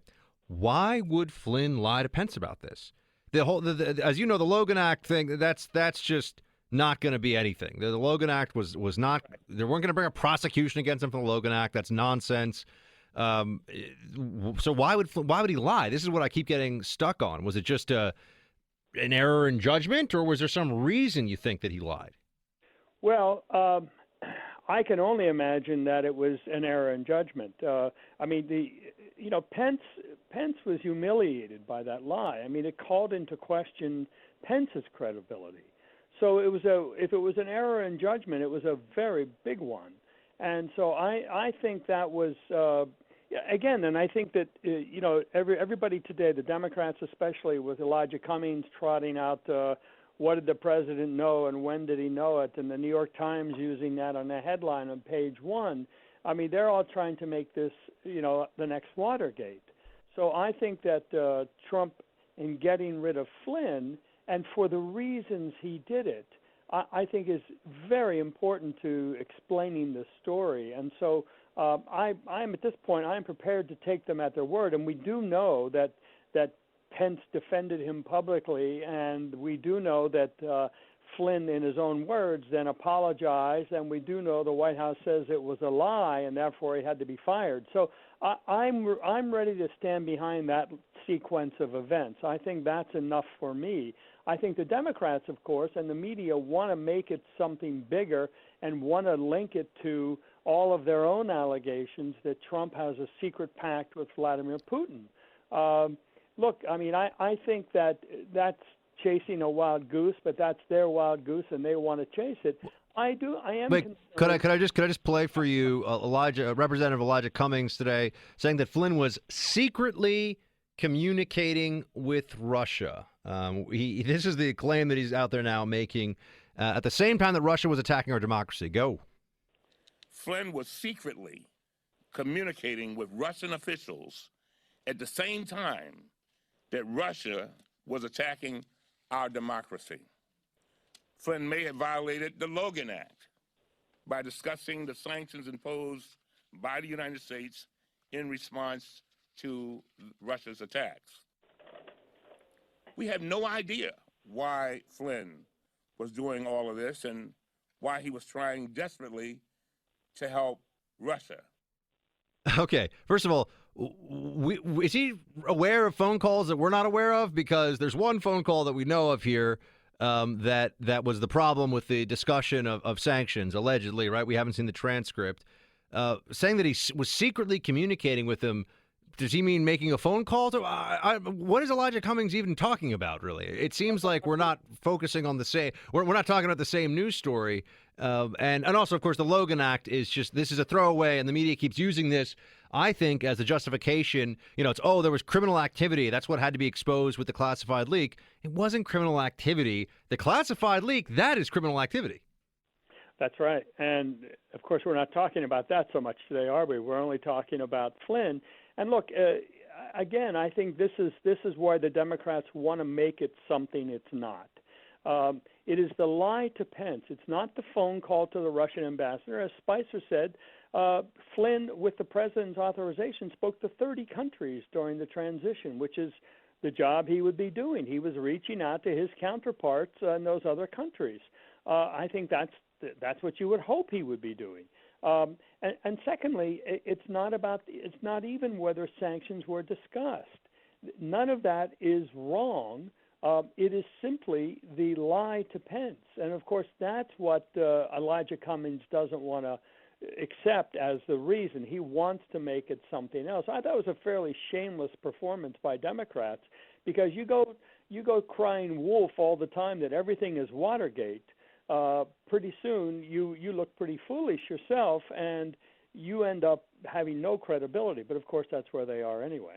why would Flynn lie to Pence about this? As you know, the Logan Act thing, that's just not going to be anything. The Logan Act was not. They weren't going to bring a prosecution against him for the Logan Act. That's nonsense. So why would he lie? This is what I keep getting stuck on. Was it just an error in judgment, or was there some reason you think that he lied? Well, I can only imagine that it was an error in judgment. I mean, Pence was humiliated by that lie. I mean, it called into question Pence's credibility. So if it was an error in judgment, it was a very big one. And so I think that was again, and I think that everybody today, the Democrats especially, with Elijah Cummings trotting out what did the president know and when did he know it, and the New York Times using that on the headline on page 1. I mean, they're all trying to make this the next Watergate. So I think that Trump, in getting rid of Flynn, and for the reasons he did it, I think is very important to explaining the story. And so I'm at this point, I'm prepared to take them at their word. And we do know that Pence defended him publicly, and we do know that Flynn, in his own words, then apologized, and we do know the White House says it was a lie, and therefore he had to be fired. So I'm ready to stand behind that sequence of events. I think that's enough for me. I think the Democrats, of course, and the media want to make it something bigger and want to link it to all of their own allegations that Trump has a secret pact with Vladimir Putin. Look, I mean, I think that's chasing a wild goose, but that's their wild goose, and they want to chase it. I am. Wait, could I just play for you Representative Elijah Cummings today saying that Flynn was secretly communicating with Russia. This is the claim that he's out there now making at the same time that Russia was attacking our democracy. Go. Flynn was secretly communicating with Russian officials at the same time that Russia was attacking our democracy. Flynn may have violated the Logan Act by discussing the sanctions imposed by the United States in response to Russia's attacks. We have no idea why Flynn was doing all of this and why he was trying desperately to help Russia. Okay, first of all, is he aware of phone calls that we're not aware of? Because there's one phone call that we know of here that was the problem with the discussion of sanctions, allegedly, right? We haven't seen the transcript. Saying that he was secretly communicating with him, does he mean making a phone call? What is Elijah Cummings even talking about, really? It seems like we're not focusing on the same – we're not talking about the same news story. And also, of course, the Logan Act is just – this is a throwaway, and the media keeps using this, I think, as a justification. It's, there was criminal activity. That's what had to be exposed with the classified leak. It wasn't criminal activity. The classified leak, that is criminal activity. That's right. And, of course, we're not talking about that so much today, are we? We're only talking about Flynn. And look, again, I think this is why the Democrats want to make it something it's not. It is the lie to Pence. It's not the phone call to the Russian ambassador. As Spicer said, Flynn, with the president's authorization, spoke to 30 countries during the transition, which is the job he would be doing. He was reaching out to his counterparts in those other countries. I think that's what you would hope he would be doing. And secondly, it's not even whether sanctions were discussed. None of that is wrong. It is simply the lie to Pence. And, of course, that's what Elijah Cummings doesn't want to accept as the reason. He wants to make it something else. I thought it was a fairly shameless performance by Democrats, because you go crying wolf all the time that everything is Watergate. Pretty soon you look pretty foolish yourself, and you end up having no credibility. But, of course, that's where they are anyway.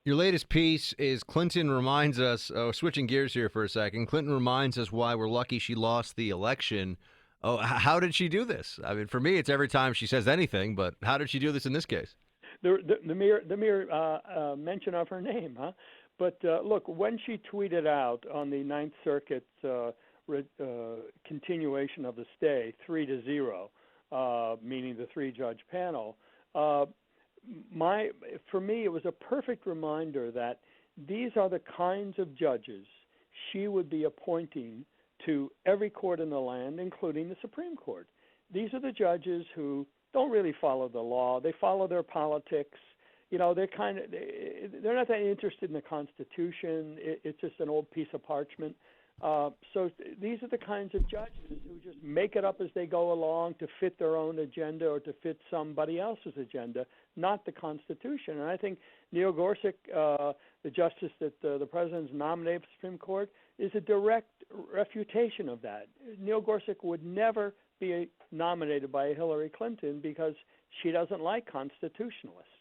Your latest piece is Clinton reminds us, switching gears here for a second, Clinton reminds us why we're lucky she lost the election. Oh, how did she do this? I mean, for me, it's every time she says anything, but how did she do this in this case? The mere mention of her name, huh? But look, when she tweeted out on the Ninth Circuit continuation of the stay, 3-0, meaning the three-judge panel, for me, it was a perfect reminder that these are the kinds of judges she would be appointing to every court in the land, including the Supreme Court. These are the judges who don't really follow the law. They follow their politics. You know, they're not that interested in the Constitution. It's just an old piece of parchment. So these are the kinds of judges who just make it up as they go along to fit their own agenda or to fit somebody else's agenda, not the Constitution. And I think Neil Gorsuch, the justice that the president's nominated for the Supreme Court, is a direct refutation of that. Neil Gorsuch would never be nominated by Hillary Clinton because she doesn't like constitutionalists.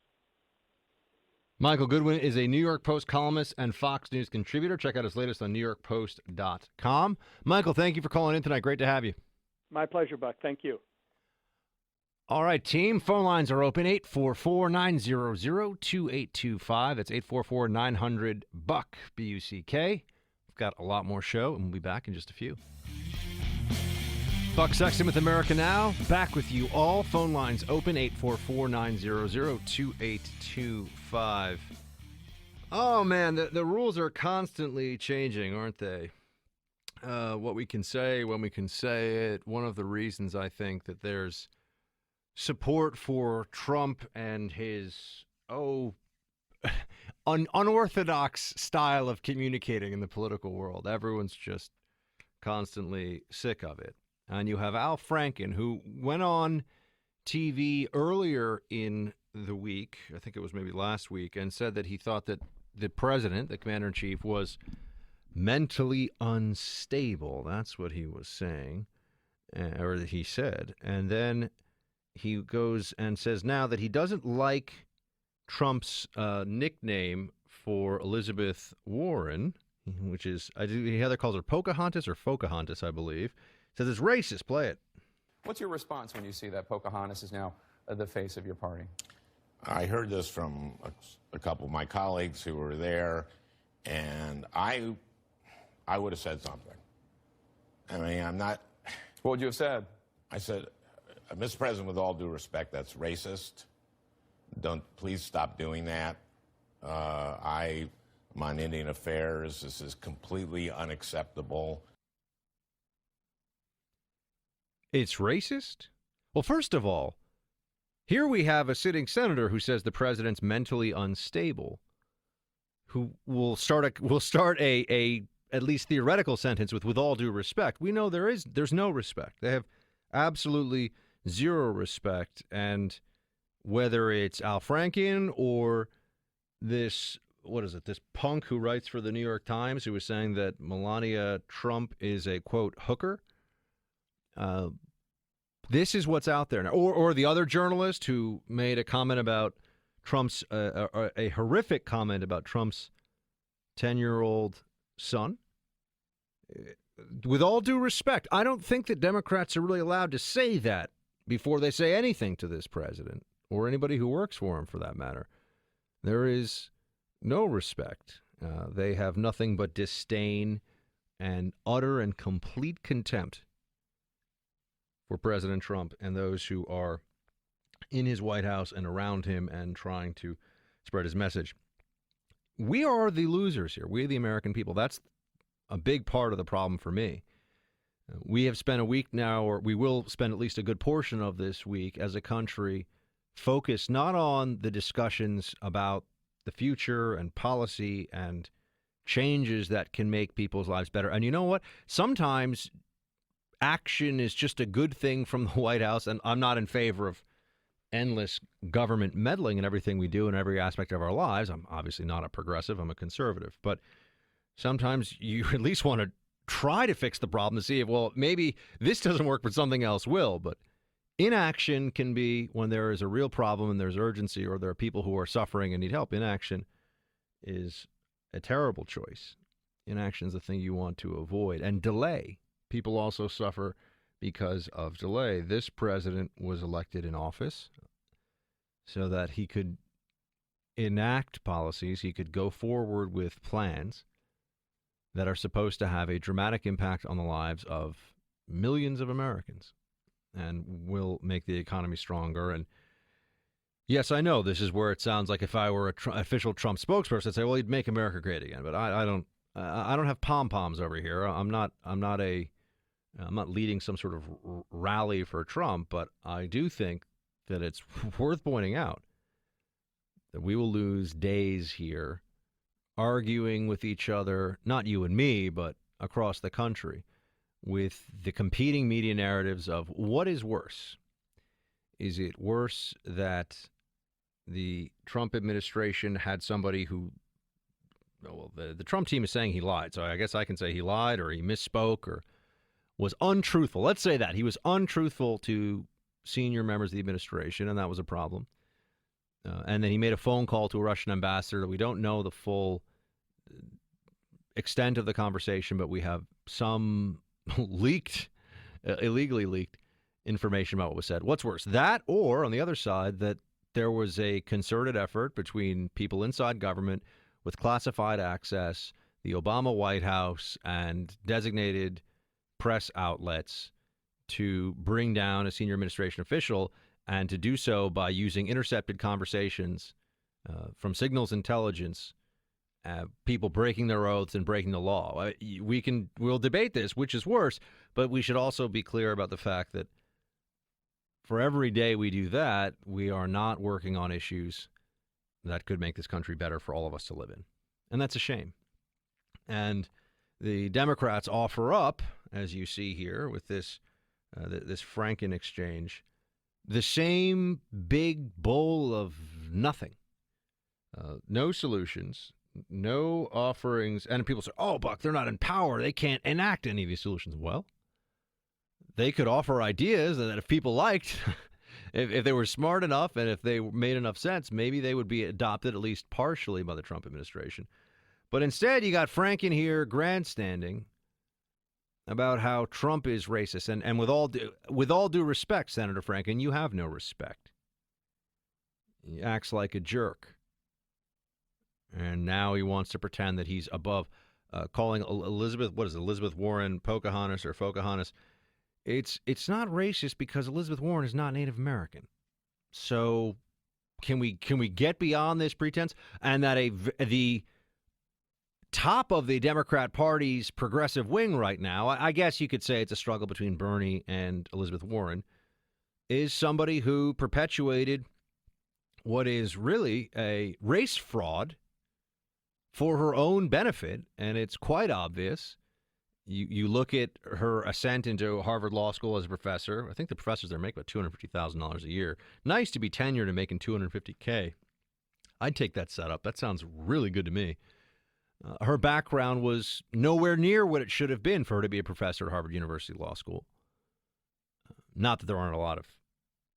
Michael Goodwin is a New York Post columnist and Fox News contributor. Check out his latest on NewYorkPost.com. Michael, thank you for calling in tonight. Great to have you. My pleasure, Buck. Thank you. All right, team. Phone lines are open. 844-900-2825. That's 844-900-BUCK, B-U-C-K. We've got a lot more show, and we'll be back in just a few. Buck Sexton with America Now. Back with you all. Phone lines open, 844-900-2825. Oh, man, the rules are constantly changing, aren't they? What we can say, when we can say it. One of the reasons I think that there's support for Trump and his, unorthodox style of communicating in the political world. Everyone's just constantly sick of it. And you have Al Franken, who went on TV earlier in the week, I think it was maybe last week, and said that he thought that the president, the commander-in-chief, was mentally unstable. That's what he was saying, or that he said. And then he goes and says now that he doesn't like Trump's nickname for Elizabeth Warren, which is, he either calls her Pocahontas or Pocahontas, I believe. Says it's racist. Play it. What's your response when you see that Pocahontas is now the face of your party? I heard this from a couple of my colleagues who were there, and I would have said something. I mean, I'm not... What would you have said? I said, Mr. President, with all due respect, that's racist. Please stop doing that. I'm on Indian Affairs. This is completely unacceptable. It's racist? Well, first of all, here we have a sitting senator who says the president's mentally unstable, who will start a at least theoretical sentence with all due respect. We know there's no respect. They have absolutely zero respect. And whether it's Al Franken or this punk who writes for the New York Times who was saying that Melania Trump is a, quote, hooker, this is what's out there now. Or the other journalist who made a comment about Trump's, a horrific comment about Trump's 10-year-old son. With all due respect, I don't think that Democrats are really allowed to say that before they say anything to this president or anybody who works for him, for that matter. There is no respect. They have nothing but disdain and utter and complete contempt for President Trump and those who are in his White House and around him and trying to spread his message. We are the losers here. We, the American people. That's a big part of the problem for me. We have spent a week now, or we will spend at least a good portion of this week as a country focused not on the discussions about the future and policy and changes that can make people's lives better. And you know what? Sometimes action is just a good thing from the White House, and I'm not in favor of endless government meddling in everything we do in every aspect of our lives. I'm obviously not a progressive. I'm a conservative. But sometimes you at least want to try to fix the problem to see if, well, maybe this doesn't work, but something else will. But inaction can be when there is a real problem and there's urgency or there are people who are suffering and need help. Inaction is a terrible choice. Inaction is the thing you want to avoid. And delay. People also suffer because of delay. This president was elected in office so that he could enact policies, he could go forward with plans that are supposed to have a dramatic impact on the lives of millions of Americans and will make the economy stronger. And yes, I know this is where it sounds like if I were an official Trump spokesperson, I'd say, well, he'd make America great again. But I don't have pom-poms over here. I'm not leading some sort of rally for Trump, but I do think that it's worth pointing out that we will lose days here arguing with each other, not you and me, but across the country, with the competing media narratives of what is worse. Is it worse that the Trump administration had somebody who, well, the Trump team is saying he lied, so I guess I can say he lied or he misspoke or was untruthful. Let's say that. He was untruthful to senior members of the administration, and that was a problem. And then he made a phone call to a Russian ambassador that we don't know the full extent of the conversation, but we have some illegally leaked information about what was said. What's worse, that or, on the other side, that there was a concerted effort between people inside government with classified access, the Obama White House, and designated press outlets to bring down a senior administration official, and to do so by using intercepted conversations from signals intelligence, people breaking their oaths and breaking the law. We'll debate this, which is worse, but we should also be clear about the fact that for every day we do that, we are not working on issues that could make this country better for all of us to live in. And that's a shame. And the Democrats offer up, as you see here with this Franken exchange, the same big bowl of nothing. No solutions, no offerings. And people say, oh, Buck, they're not in power. They can't enact any of these solutions. Well, they could offer ideas that if people liked, if they were smart enough and if they made enough sense, maybe they would be adopted at least partially by the Trump administration. But instead, you got Franken here grandstanding about how Trump is racist. And with all due respect, Senator Franken, you have no respect. He acts like a jerk. And now he wants to pretend that he's above calling Elizabeth Warren Pocahontas or Pocahontas. It's not racist because Elizabeth Warren is not Native American. So can we get beyond this pretense? And that the top of the Democrat Party's progressive wing right now, I guess you could say it's a struggle between Bernie and Elizabeth Warren, is somebody who perpetuated what is really a race fraud for her own benefit, and it's quite obvious. You look at her ascent into Harvard Law School as a professor. I think the professors there make about $250,000 a year. Nice to be tenured and making $250K. I'd take that setup. That sounds really good to me. Her background was nowhere near what it should have been for her to be a professor at Harvard University Law School. Not that there aren't a lot of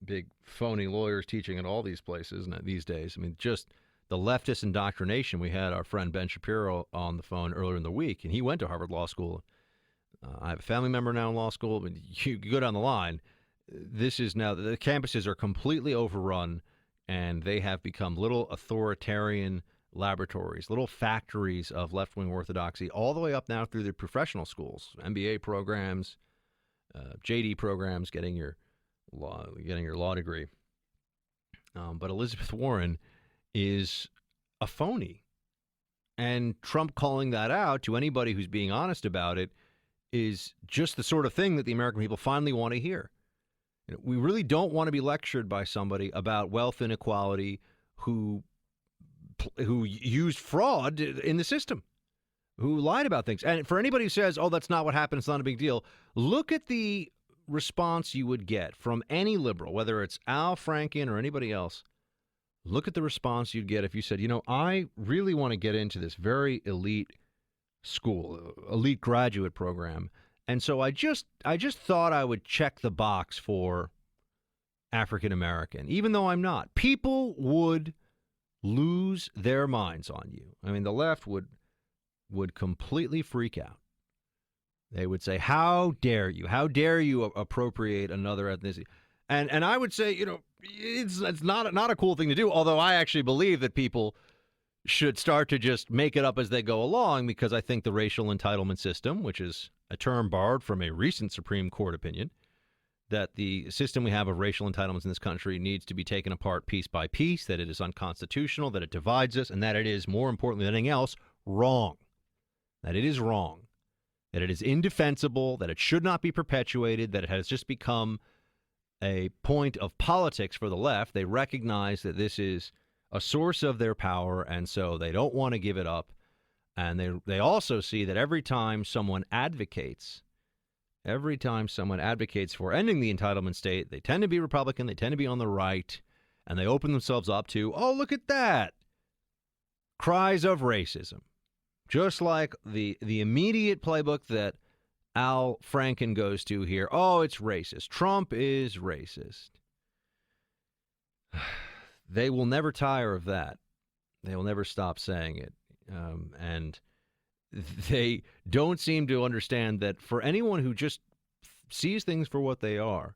big phony lawyers teaching at all these places these days. I mean, just the leftist indoctrination. We had our friend Ben Shapiro on the phone earlier in the week, and he went to Harvard Law School. I have a family member now in law school. But you go down the line. This is now, the campuses are completely overrun, and they have become little authoritarian laboratories, little factories of left-wing orthodoxy, all the way up now through the professional schools, MBA programs, JD programs, getting your law degree. But Elizabeth Warren is a phony, and Trump calling that out to anybody who's being honest about it is just the sort of thing that the American people finally want to hear. We really don't want to be lectured by somebody about wealth inequality who used fraud in the system, who lied about things. And for anybody who says, oh, that's not what happened, it's not a big deal, look at the response you would get from any liberal, whether it's Al Franken or anybody else. Look at the response you'd get if you said, I really want to get into this very elite school, elite graduate program. And so I just thought I would check the box for African American, even though I'm not. People would lose their minds on you. I mean, the left would completely freak out. They would say, "How dare you? How dare you appropriate another ethnicity?" And I would say, it's not a cool thing to do. Although I actually believe that people should start to just make it up as they go along, because I think the racial entitlement system, which is a term borrowed from a recent Supreme Court opinion, that the system we have of racial entitlements in this country needs to be taken apart piece by piece, that it is unconstitutional, that it divides us, and that it is, more importantly than anything else, wrong. That it is wrong. That it is indefensible, that it should not be perpetuated, that it has just become a point of politics for the left. They recognize that this is a source of their power, and so they don't want to give it up. And they also see that every time someone advocates for ending the entitlement state, they tend to be Republican, they tend to be on the right, and they open themselves up to, oh, look at that, cries of racism. Just like the immediate playbook that Al Franken goes to here. Oh, it's racist. Trump is racist. They will never tire of that. They will never stop saying it. And they don't seem to understand that for anyone who just sees things for what they are,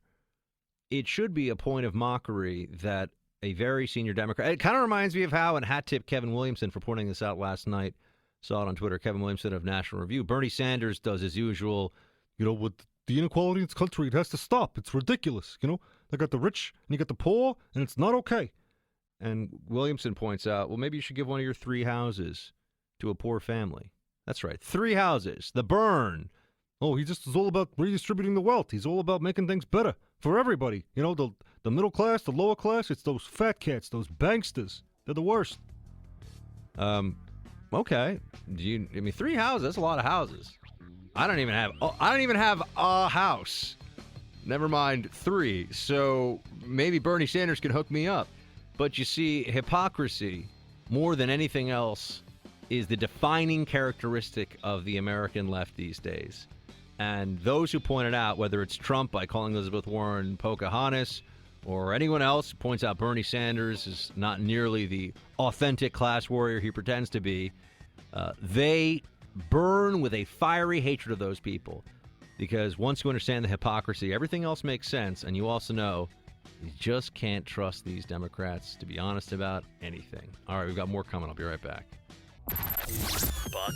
it should be a point of mockery that a very senior Democrat. It kind of reminds me of how, and hat tip Kevin Williamson for pointing this out last night. Saw it on Twitter. Kevin Williamson of National Review. Bernie Sanders does his usual, with the inequality in this country, it has to stop. It's ridiculous. They got the rich and you got the poor, and it's not okay. And Williamson points out, well, maybe you should give one of your 3 houses to a poor family. That's right. 3 houses. The burn. Oh, he just is all about redistributing the wealth. He's all about making things better for everybody. The middle class, the lower class, it's those fat cats, those banksters. They're the worst. Okay. 3 houses, that's a lot of houses. I don't even have a house. Never mind 3. So maybe Bernie Sanders can hook me up. But you see, hypocrisy, more than anything else, is the defining characteristic of the American left these days. And those who point it out, whether it's Trump by calling Elizabeth Warren Pocahontas, or anyone else who points out Bernie Sanders is not nearly the authentic class warrior he pretends to be, they burn with a fiery hatred of those people. Because once you understand the hypocrisy, everything else makes sense, and you also know you just can't trust these Democrats to be honest about anything. All right, we've got more coming. I'll be right back. Buck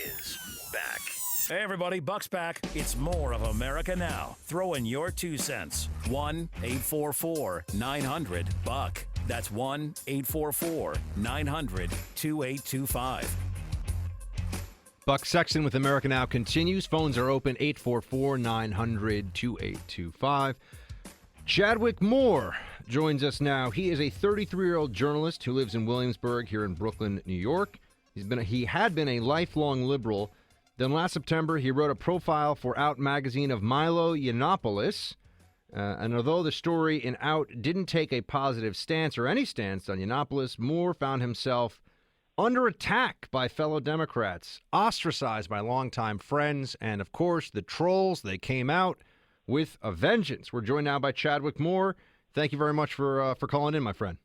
is back. Hey, everybody, Buck's back. It's more of America Now. Throw in your 2 cents. 1-844-900-BUCK. That's 1-844-900-2825. Buck Sexton with America Now continues. Phones are open, 844-900-2825. Chadwick Moore joins us now. He is a 33-year-old journalist who lives in Williamsburg here in Brooklyn, New York. He had been a lifelong liberal. Then last September, he wrote a profile for Out magazine of Milo Yiannopoulos. And although the story in Out didn't take a positive stance or any stance on Yiannopoulos, Moore found himself under attack by fellow Democrats, ostracized by longtime friends, and, of course, the trolls. They came out with a vengeance. We're joined now by Chadwick Moore. Thank you very much for calling in, my friend.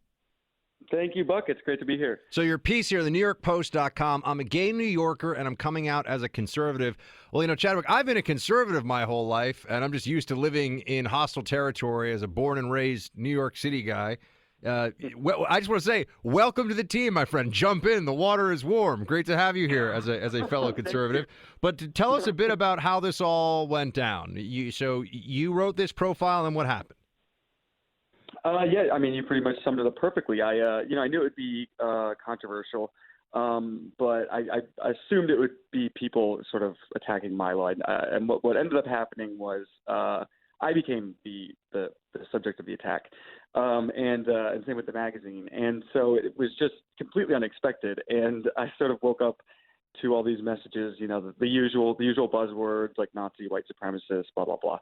Thank you, Buck. It's great to be here. So your piece here, the NewYorkPost.com, I'm a gay New Yorker, and I'm coming out as a conservative. Well, Chadwick, I've been a conservative my whole life, and I'm just used to living in hostile territory as a born and raised New York City guy. I just want to say, welcome to the team, my friend. Jump in. The water is warm. Great to have you here as a fellow conservative. But to tell us a bit about how this all went down. You wrote this profile, and what happened? Yeah, I mean, you pretty much summed it up perfectly. I knew it would be controversial, but I assumed it would be people sort of attacking Milo. And what ended up happening was I became the subject of the attack, and same with the magazine. And so it was just completely unexpected. And I sort of woke up to all these messages, the usual buzzwords like Nazi, white supremacist, blah blah blah.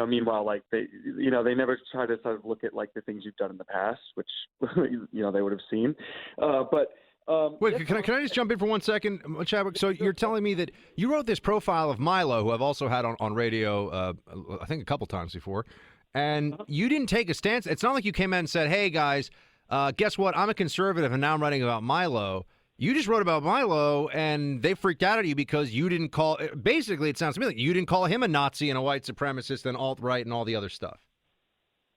Meanwhile, like they never try to sort of look at like the things you've done in the past, which they would have seen. Wait, can I just jump in for 1 second, Chadwick? So you're telling me that you wrote this profile of Milo, who I've also had on radio, I think a couple times before, and you didn't take a stance. It's not like you came out and said, "Hey guys, guess what? I'm a conservative, and now I'm writing about Milo. You just wrote about Milo, and they freaked out at you because you didn't call. Basically, it sounds to me like you didn't call him a Nazi and a white supremacist and alt-right and all the other stuff.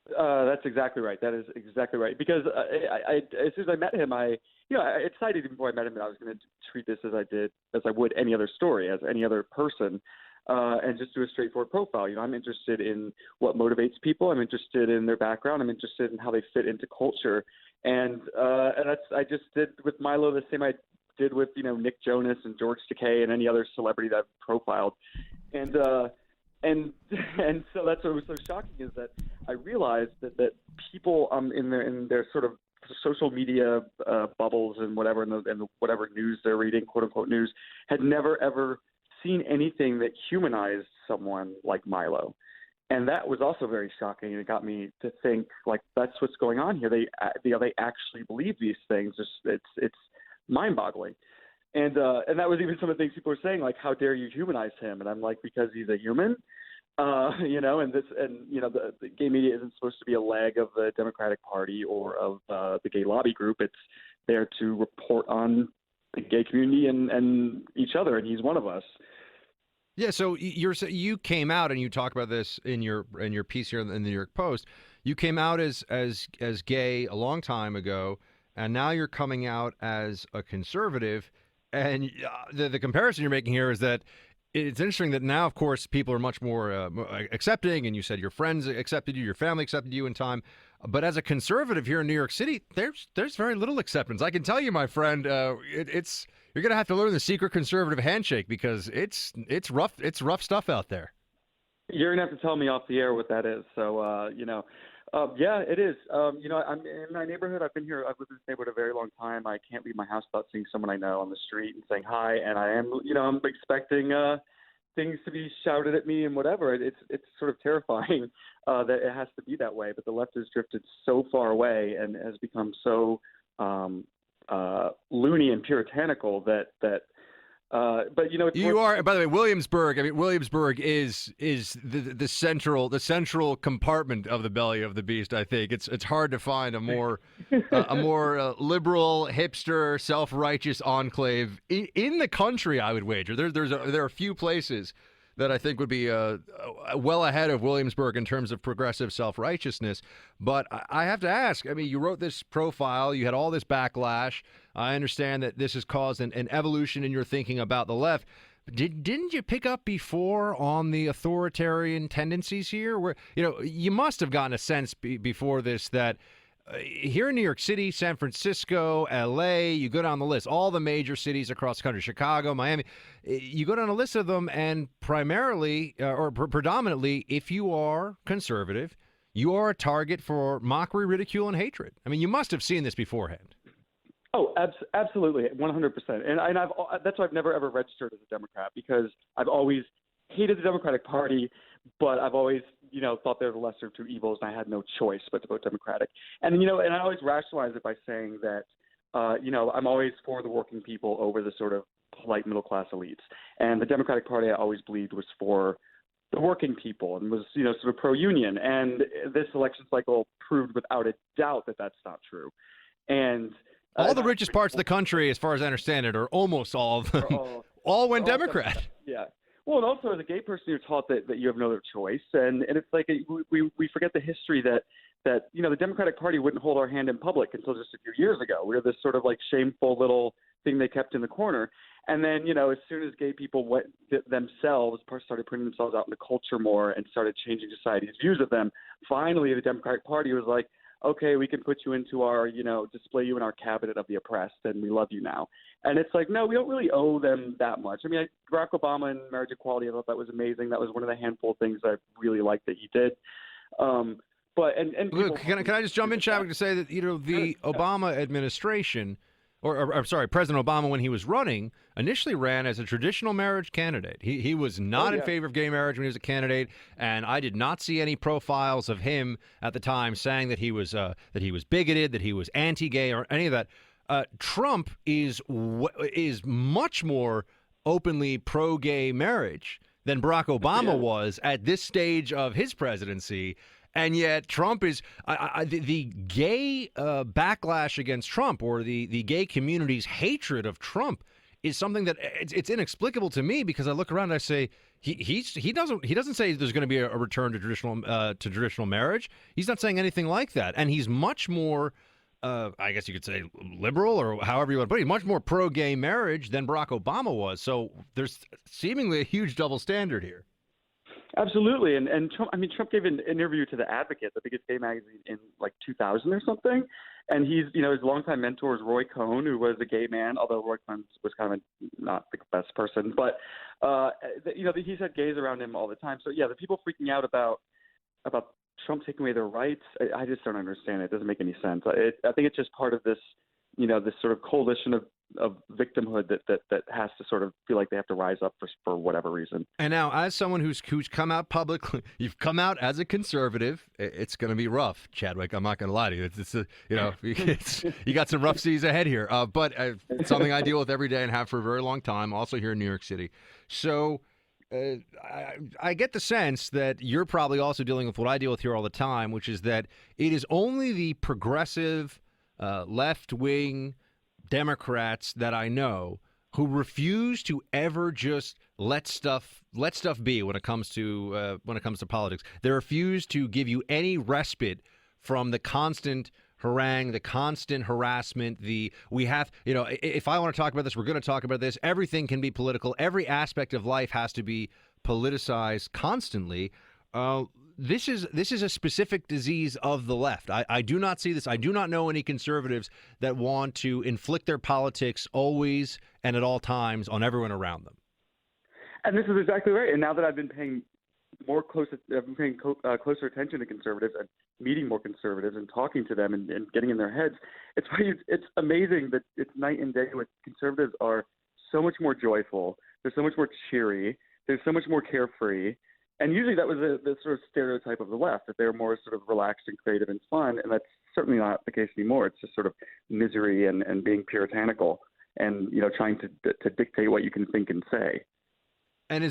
That's exactly right. That is exactly right. Because I as soon as I met him, I decided before I met him that I was going to treat this as I would any other story, as any other person, and just do a straightforward profile. I'm interested in what motivates people. I'm interested in their background. I'm interested in how they fit into culture. And I just did with Milo the same I did with Nick Jonas and George Takei and any other celebrity that I've profiled. And so that's what was so shocking is that I realized that people in their sort of social media bubbles and whatever and whatever news they're reading, quote unquote news, had never ever seen anything that humanized someone like Milo. And that was also very shocking. It got me to think, like, that's what's going on here. They actually believe these things. It's mind-boggling. And that was even some of the things people were saying, like, how dare you humanize him? And I'm like, because he's a human, the gay media isn't supposed to be a leg of the Democratic Party or of the gay lobby group. It's there to report on the gay community and each other, and he's one of us. Yeah, so you came out and you talk about this in your piece here in the New York Post. You came out as gay a long time ago, and now you're coming out as a conservative. And the comparison you're making here is that it's interesting that now, of course, people are much more accepting, and you said your friends accepted you, your family accepted you in time. But as a conservative here in New York City, there's very little acceptance. I can tell you, my friend, you're going to have to learn the secret conservative handshake because it's rough. It's rough stuff out there. You're going to have to tell me off the air what that is. So, yeah, it is. I'm in my neighborhood. I've lived in this neighborhood a very long time. I can't leave my house without seeing someone I know on the street and saying hi. And I'm expecting things to be shouted at me and whatever. It's sort of terrifying that it has to be that way. But the left has drifted so far away and has become so loony and puritanical that but you are. By the way, Williamsburg. I mean, Williamsburg is the central compartment of the belly of the beast. I think it's hard to find a more liberal, hipster, self-righteous enclave in the country. I would wager there are a few places that I think would be well ahead of Williamsburg in terms of progressive self-righteousness. But I have to ask, I mean, you wrote this profile, you had all this backlash. I understand that this has caused an evolution in your thinking about the left. Didn't you pick up before on the authoritarian tendencies here? Where you must have gotten a sense before this that here in New York City, San Francisco, L.A., you go down the list, all the major cities across the country, Chicago, Miami, you go down a list of them, and primarily or predominantly, if you are conservative, you are a target for mockery, ridicule, and hatred. I mean, you must have seen this beforehand. Oh, absolutely, 100%. And that's why I've never, ever registered as a Democrat, because I've always hated the Democratic Party, but I've always thought they're the lesser of two evils, and I had no choice but to vote Democratic. And and I always rationalize it by saying that I'm always for the working people over the sort of polite middle class elites. And the Democratic Party, I always believed, was for the working people and was sort of pro-union. And this election cycle proved without a doubt that that's not true. And all the richest parts of the country, as far as I understand it, or almost all of them, all went Democrat. Yeah. Well, and also as a gay person, you're taught that you have no other choice, and it's like we forget the history that the Democratic Party wouldn't hold our hand in public until just a few years ago. We were this sort of like shameful little thing they kept in the corner, and then as soon as gay people started putting themselves out in the culture more and started changing society's views of them, finally the Democratic Party was like, okay, we can put you into our, display you in our cabinet of the oppressed, and we love you now. And it's like, no, we don't really owe them that much. I mean, Barack Obama and marriage equality, I thought that was amazing. That was one of the handful of things I really liked that he did. But Luke, can I just jump in, Chadwick, to say that the Obama administration, or I'm sorry, President Obama, when he was running, initially ran as a traditional marriage candidate. He was not in favor of gay marriage when he was a candidate, and I did not see any profiles of him at the time saying that he was bigoted, that he was anti-gay, or any of that. Trump is much more openly pro-gay marriage than Barack Obama was at this stage of his presidency. And yet Trump is the gay backlash against Trump, or the gay community's hatred of Trump, is something that it's inexplicable to me, because I look around and I say he doesn't say there's going to be a return to traditional marriage. He's not saying anything like that, and he's much more I guess you could say liberal, or however you want to put it. He's much more pro-gay marriage than Barack Obama was. So there's seemingly a huge double standard here. Absolutely, and Trump. I mean, Trump gave an interview to The Advocate, the biggest gay magazine, in like 2000 or something. And he's, his longtime mentor is Roy Cohn, who was a gay man, although Roy Cohn was kind of not the best person. But he's had gays around him all the time. So yeah, the people freaking out about Trump taking away their rights, I just don't understand it. It doesn't make any sense. I think it's just part of this, this sort of coalition of victimhood that has to sort of feel like they have to rise up for whatever reason. And now, as someone who's come out publicly, you've come out as a conservative. It's going to be rough, Chadwick. I'm not going to lie to you. You got some rough seas ahead here. But it's something I deal with every day and have for a very long time. Also here in New York City. So I get the sense that you're probably also dealing with what I deal with here all the time, which is that it is only the progressive, left-wing Democrats that I know who refuse to ever just let stuff be when it comes to politics. They refuse to give you any respite from the constant harangue, the constant harassment. If I want to talk about this, we're going to talk about this. Everything can be political. Every aspect of life has to be politicized constantly. This is a specific disease of the left. I do not see this. I do not know any conservatives that want to inflict their politics always and at all times on everyone around them. And this is exactly right. And now that I've been paying closer attention to conservatives and meeting more conservatives and talking to them and getting in their heads, it's amazing that it's night and day. With conservatives are so much more joyful. They're so much more cheery. They're so much more carefree. And usually that was the sort of stereotype of the left, that they're more sort of relaxed and creative and fun. And that's certainly not the case anymore. It's just sort of misery and being puritanical and, trying to dictate what you can think and say. And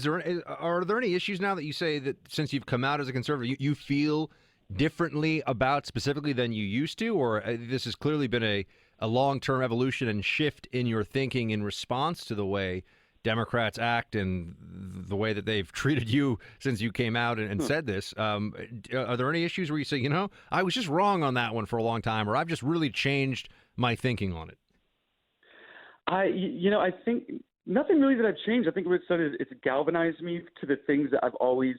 are there any issues now that you say that since you've come out as a conservative, you feel differently about specifically than you used to? Or this has clearly been a long-term evolution and shift in your thinking in response to the way Democrats act and the way that they've treated you since you came out and said this. Are there any issues where you say, I was just wrong on that one for a long time, or I've just really changed my thinking on it? I think nothing really that I've changed. I think what it's done is it's galvanized me to the things that I've always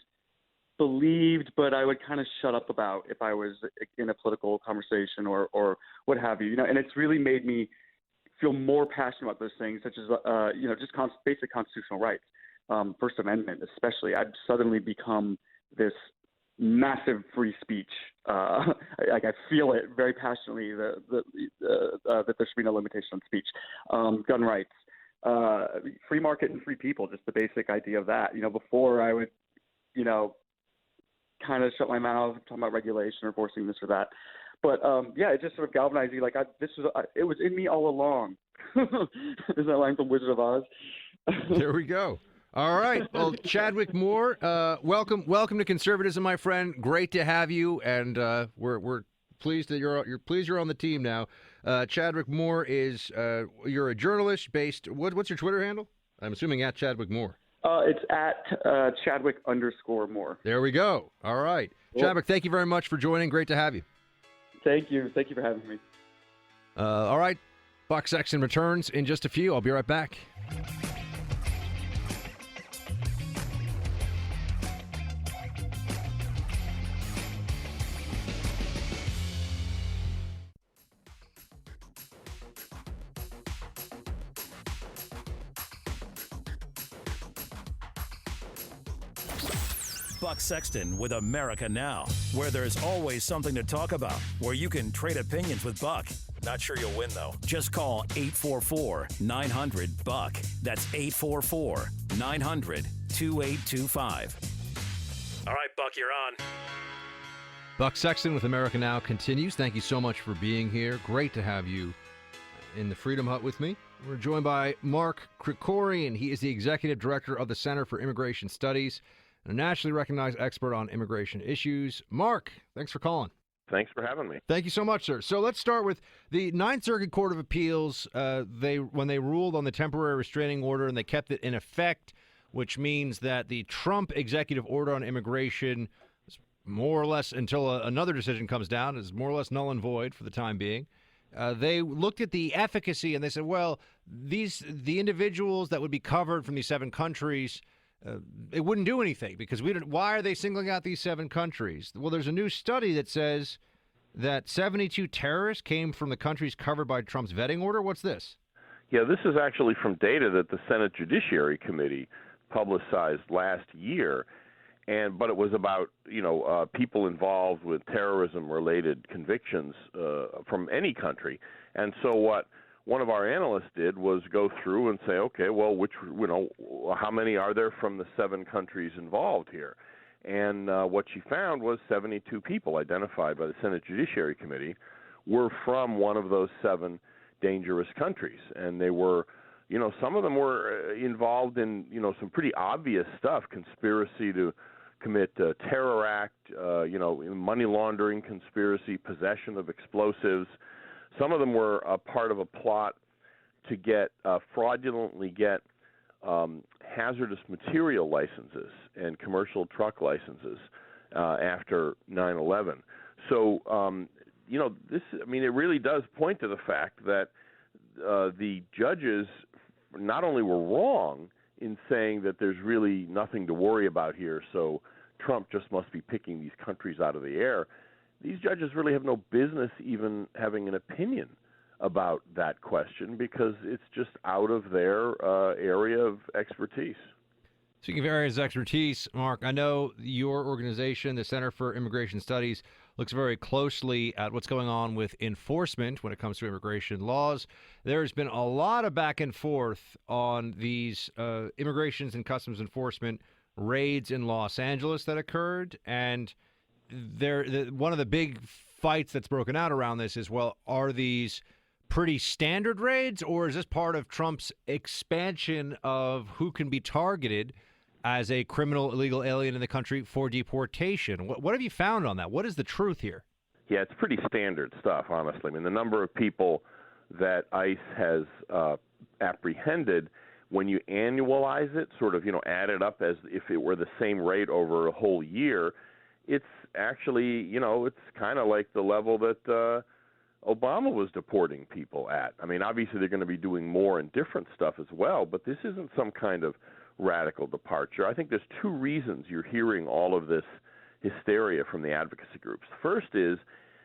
believed, but I would kind of shut up about if I was in a political conversation or what have you. And it's really made me feel more passionate about those things, such as just basic constitutional rights, First Amendment especially. I've suddenly become this massive free speech. I feel it very passionately that there should be no limitation on speech, gun rights, free market and free people. Just the basic idea of that. Before I would, kind of shut my mouth talking about regulation or forcing this or that. But it just sort of galvanized me. It was in me all along. Is that line from Wizard of Oz? There we go. All right. Well, Chadwick Moore, welcome to conservatism, my friend. Great to have you, and we're pleased that you're on the team now. Chadwick Moore is you're a journalist based. What's your Twitter handle? I'm assuming at Chadwick Moore. It's at Chadwick_Moore. There we go. All right, cool. Chadwick, thank you very much for joining. Great to have you. Thank you for having me. All right, Buck Sexton returns in just a few. I'll be right back. Buck Sexton with America Now, where there's always something to talk about, where you can trade opinions with Buck. Not sure you'll win, though. Just call 844-900-BUCK. That's 844-900-2825. All right, Buck, you're on. Buck Sexton with America Now continues. Thank you so much for being here. Great to have you in the Freedom Hut with me. We're joined by Mark Krikorian. He is the executive director of the Center for Immigration Studies, and a nationally recognized expert on immigration issues. Mark, thanks for calling. Thanks for having me. Thank you so much, sir. So let's start with the Ninth Circuit Court of Appeals. When they ruled on the temporary restraining order and they kept it in effect, which means that the Trump executive order on immigration is more or less, until another decision comes down, is more or less null and void for the time being. They looked at the efficacy and they said, well, the individuals that would be covered from these 7 countries, it wouldn't do anything because why are they singling out these 7 countries? Well, there's a new study that says that 72 terrorists came from the countries covered by Trump's vetting order. What's this? Yeah, this is actually from data that the Senate Judiciary Committee publicized last year, but it was about people involved with terrorism-related convictions from any country. And so what one of our analysts did was go through and say, okay, well, how many are there from the 7 countries involved here? And what she found was 72 people identified by the Senate Judiciary Committee were from one of those 7 dangerous countries. And they were, some of them were involved in, some pretty obvious stuff, conspiracy to commit terror act, money laundering conspiracy, possession of explosives. Some of them were a part of a plot to fraudulently get hazardous material licenses and commercial truck licenses after 9/11. So, it really does point to the fact that the judges not only were wrong in saying that there's really nothing to worry about here, so Trump just must be picking these countries out of the air. These judges really have no business even having an opinion about that question because it's just out of their area of expertise. Speaking of areas of expertise, Mark, I know your organization, the Center for Immigration Studies, looks very closely at what's going on with enforcement when it comes to immigration laws. There's been a lot of back and forth on these immigrations and customs enforcement raids in Los Angeles that occurred, and one of the big fights that's broken out around this is, well, are these pretty standard raids, or is this part of Trump's expansion of who can be targeted as a criminal illegal alien in the country for deportation? What have you found on that? What is the truth here? Yeah, it's pretty standard stuff, honestly. I mean, the number of people that ICE has apprehended, when you annualize it, sort of, add it up as if it were the same rate over a whole year, it's actually, it's kind of like the level that Obama was deporting people at. I mean, obviously they're going to be doing more and different stuff as well, but this isn't some kind of radical departure. I think there's 2 reasons you're hearing all of this hysteria from the advocacy groups. First is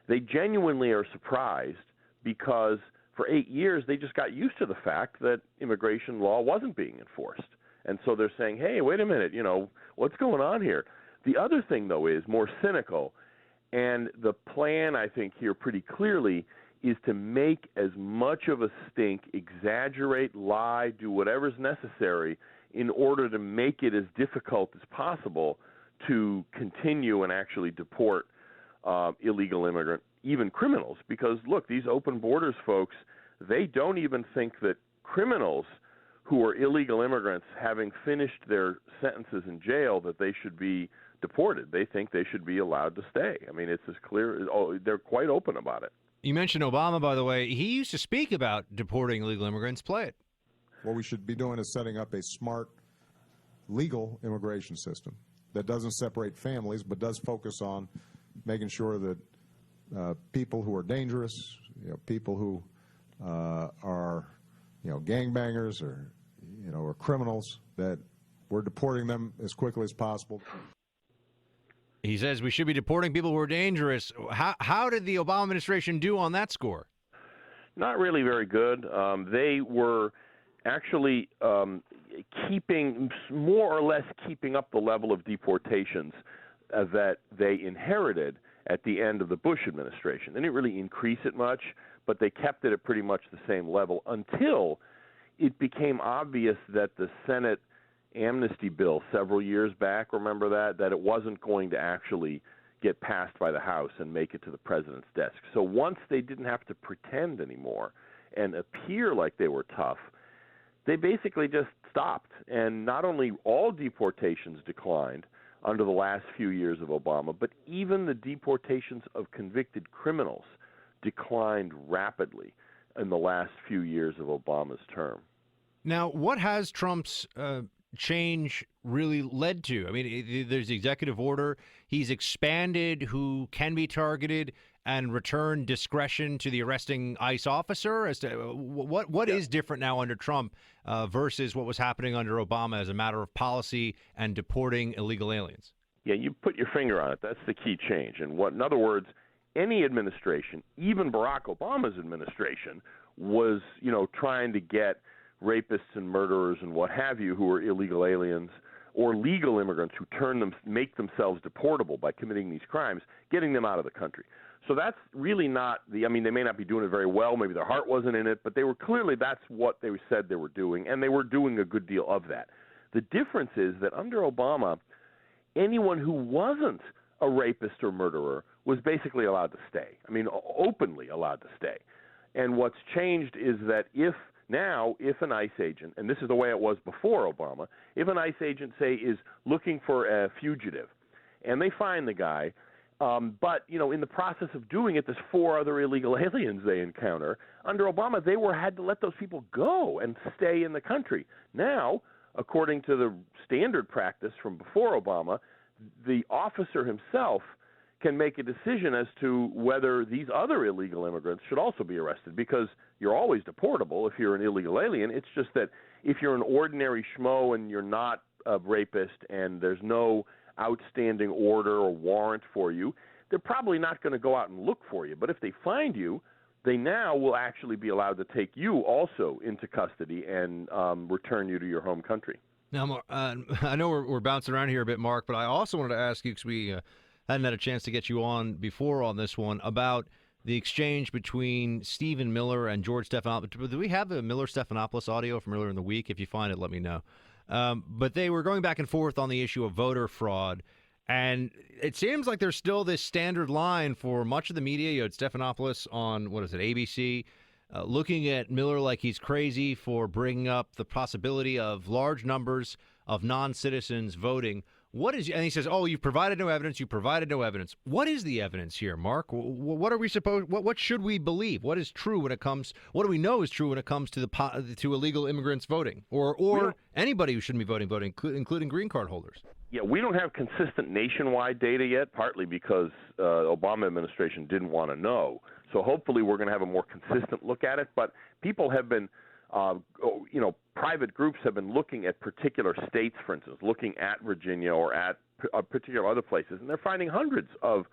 they genuinely are surprised because for 8 years they just got used to the fact that immigration law wasn't being enforced. And so they're saying, hey, wait a minute, what's going on here? The other thing, though, is more cynical. And the plan, I think, here pretty clearly is to make as much of a stink, exaggerate, lie, do whatever's necessary in order to make it as difficult as possible to continue and actually deport illegal immigrant, even criminals. Because, look, these open borders folks, they don't even think that criminals who are illegal immigrants, having finished their sentences in jail, that they should be deported. They think they should be allowed to stay. I mean, it's as clear. They're quite open about it. You mentioned Obama, by the way. He used to speak about deporting illegal immigrants. Play it. What we should be doing is setting up a smart, legal immigration system that doesn't separate families, but does focus on making sure that people who are dangerous, people who are, gangbangers or, or criminals, that we're deporting them as quickly as possible. He says we should be deporting people who are dangerous. How did the Obama administration do on that score? Not really very good. They were actually more or less keeping up the level of deportations that they inherited at the end of the Bush administration. They didn't really increase it much, but they kept it at pretty much the same level until it became obvious that the Senate amnesty bill several years back, remember that it wasn't going to actually get passed by the House and make it to the president's desk. So once they didn't have to pretend anymore and appear like they were tough, they basically just stopped. And not only all deportations declined under the last few years of Obama, but even the deportations of convicted criminals declined rapidly in the last few years of Obama's term. Now, what has Trump's change really led to? I mean, there's the executive order. He's expanded who can be targeted and returned discretion to the arresting ICE officer. As to what is different now under Trump versus what was happening under Obama as a matter of policy and deporting illegal aliens? Yeah, you put your finger on it. That's the key change. And in other words, any administration, even Barack Obama's administration, was, trying to get rapists and murderers and what have you who are illegal aliens or legal immigrants who make themselves deportable by committing these crimes, getting them out of the country. So that's really not they may not be doing it very well, maybe their heart wasn't in it, but that's what they said they were doing, and they were doing a good deal of that. The difference is that under Obama, anyone who wasn't a rapist or murderer was basically allowed to stay. Openly allowed to stay. And what's changed is that if an ICE agent, and this is the way it was before Obama, if an ICE agent, say, is looking for a fugitive, and they find the guy, but, in the process of doing it, there's 4 other illegal aliens they encounter. Under Obama, they had to let those people go and stay in the country. Now, according to the standard practice from before Obama, the officer himself can make a decision as to whether these other illegal immigrants should also be arrested, because you're always deportable if you're an illegal alien. It's just that if you're an ordinary schmo and you're not a rapist and there's no outstanding order or warrant for you, they're probably not going to go out and look for you. But if they find you, they now will actually be allowed to take you also into custody and return you to your home country. Now, I know we're bouncing around here a bit, Mark, but I also wanted to ask you, because we hadn't had a chance to get you on before on this one, about the exchange between Stephen Miller and George Stephanopoulos. Do we have the Miller-Stephanopoulos audio from earlier in the week? If you find it, let me know. But they were going back and forth on the issue of voter fraud. And it seems like there's still this standard line for much of the media. You had Stephanopoulos on, ABC, looking at Miller like he's crazy for bringing up the possibility of large numbers of non-citizens voting. And he says, you've provided no evidence, What is the evidence here, Mark? What are we what should we believe? What is true what do we know is true when it comes to to illegal immigrants voting or anybody who shouldn't be voting, including green card holders? Yeah, we don't have consistent nationwide data yet, partly because Obama administration didn't want to know. So hopefully we're going to have a more consistent look at it. But people have been, private groups have been looking at particular states, for instance, looking at Virginia or at particular other places, and they're finding hundreds of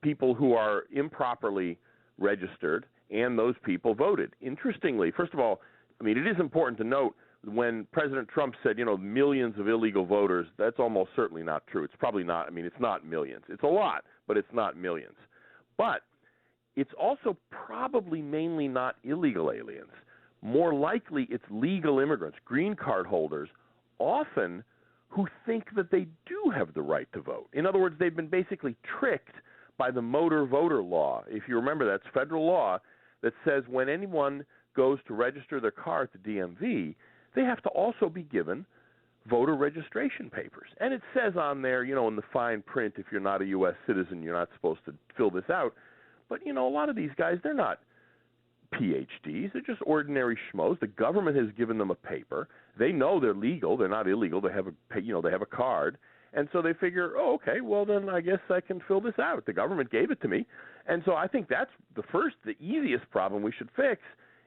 people who are improperly registered, and those people voted. Interestingly, first of all, it is important to note when President Trump said, millions of illegal voters, that's almost certainly not true. It's probably not. It's not millions. It's a lot, but it's not millions. But it's also probably mainly not illegal aliens. More likely, it's legal immigrants, green card holders, often who think that they do have the right to vote. In other words, they've been basically tricked by the motor voter law. If you remember, that's federal law that says when anyone goes to register their car at the DMV, they have to also be given voter registration papers. And it says on there, in the fine print, if you're not a U.S. citizen, you're not supposed to fill this out. But, a lot of these guys, they're not PhDs. They're just ordinary schmoes. The government has given them a paper. They know they're legal. They're not illegal. They have a card. And so they figure, okay, well, then I guess I can fill this out. The government gave it to me. And so I think that's the easiest problem we should fix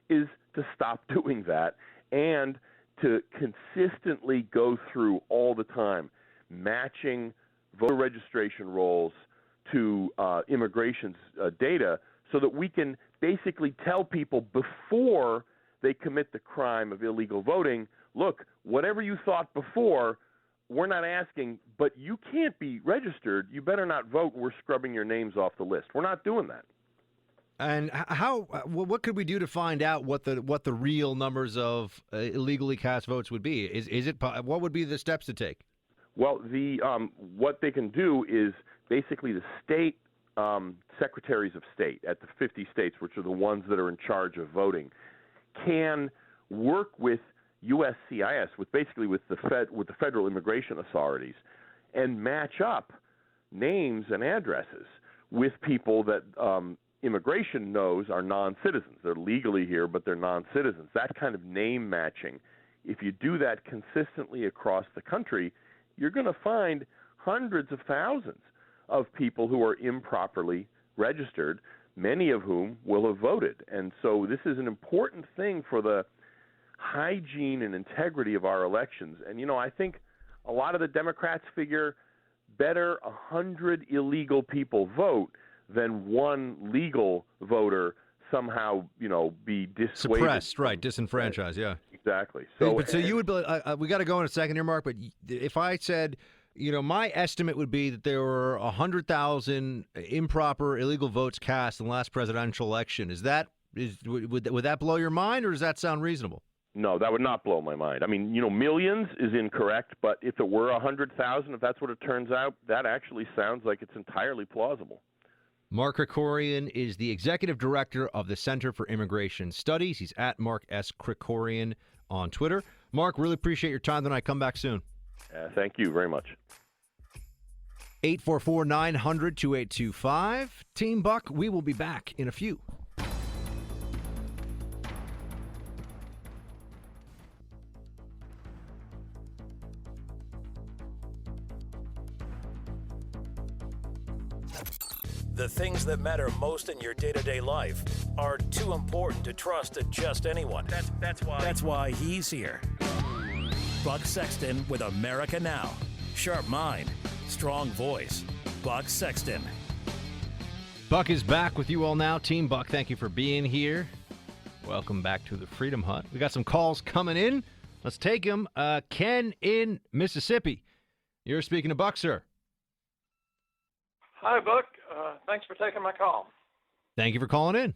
is to stop doing that and to consistently go through all the time matching voter registration rolls to immigration's data so that we can basically tell people before they commit the crime of illegal voting, look, whatever you thought before, we're not asking, but you can't be registered. You better not vote. We're scrubbing your names off the list. We're not doing that. And what could we do to find out what the real numbers of illegally cast votes would be? What would be the steps to take? Well, what they can do is basically the state secretaries of state at the 50 states, which are the ones that are in charge of voting, can work with USCIS, with the federal immigration authorities, and match up names and addresses with people that immigration knows are non-citizens. They're legally here, but they're non-citizens. That kind of name matching, if you do that consistently across the country, you're going to find hundreds of thousands of people who are improperly registered, many of whom will have voted. And so this is an important thing for the hygiene and integrity of our elections. And, I think a lot of the Democrats figure better 100 illegal people vote than one legal voter somehow, be dissuaded. Suppressed, right, disenfranchised, yeah. Exactly. So you would, we got to go in a second here, Mark, but if I said, my estimate would be that there were 100,000 improper illegal votes cast in the last presidential election. Would that blow your mind, or does that sound reasonable? No, that would not blow my mind. I mean, millions is incorrect, but if it were 100,000, if that's what it turns out, that actually sounds like it's entirely plausible. Mark Krikorian is the executive director of the Center for Immigration Studies. He's at Mark S. Krikorian on Twitter. Mark, really appreciate your time tonight. Come back soon. Thank you very much. 844-900-2825. Team Buck, we will be back in a few. The things that matter most in your day-to-day life are too important to trust to just anyone. That's why he's here. Buck Sexton with America Now. Sharp mind, strong voice. Buck Sexton. Buck is back with you all now. Team Buck, thank you for being here. Welcome back to the Freedom Hut. We got some calls coming in. Let's take them. Ken in Mississippi. You're speaking to Buck, sir. Hi, Buck. Thanks for taking my call. Thank you for calling in.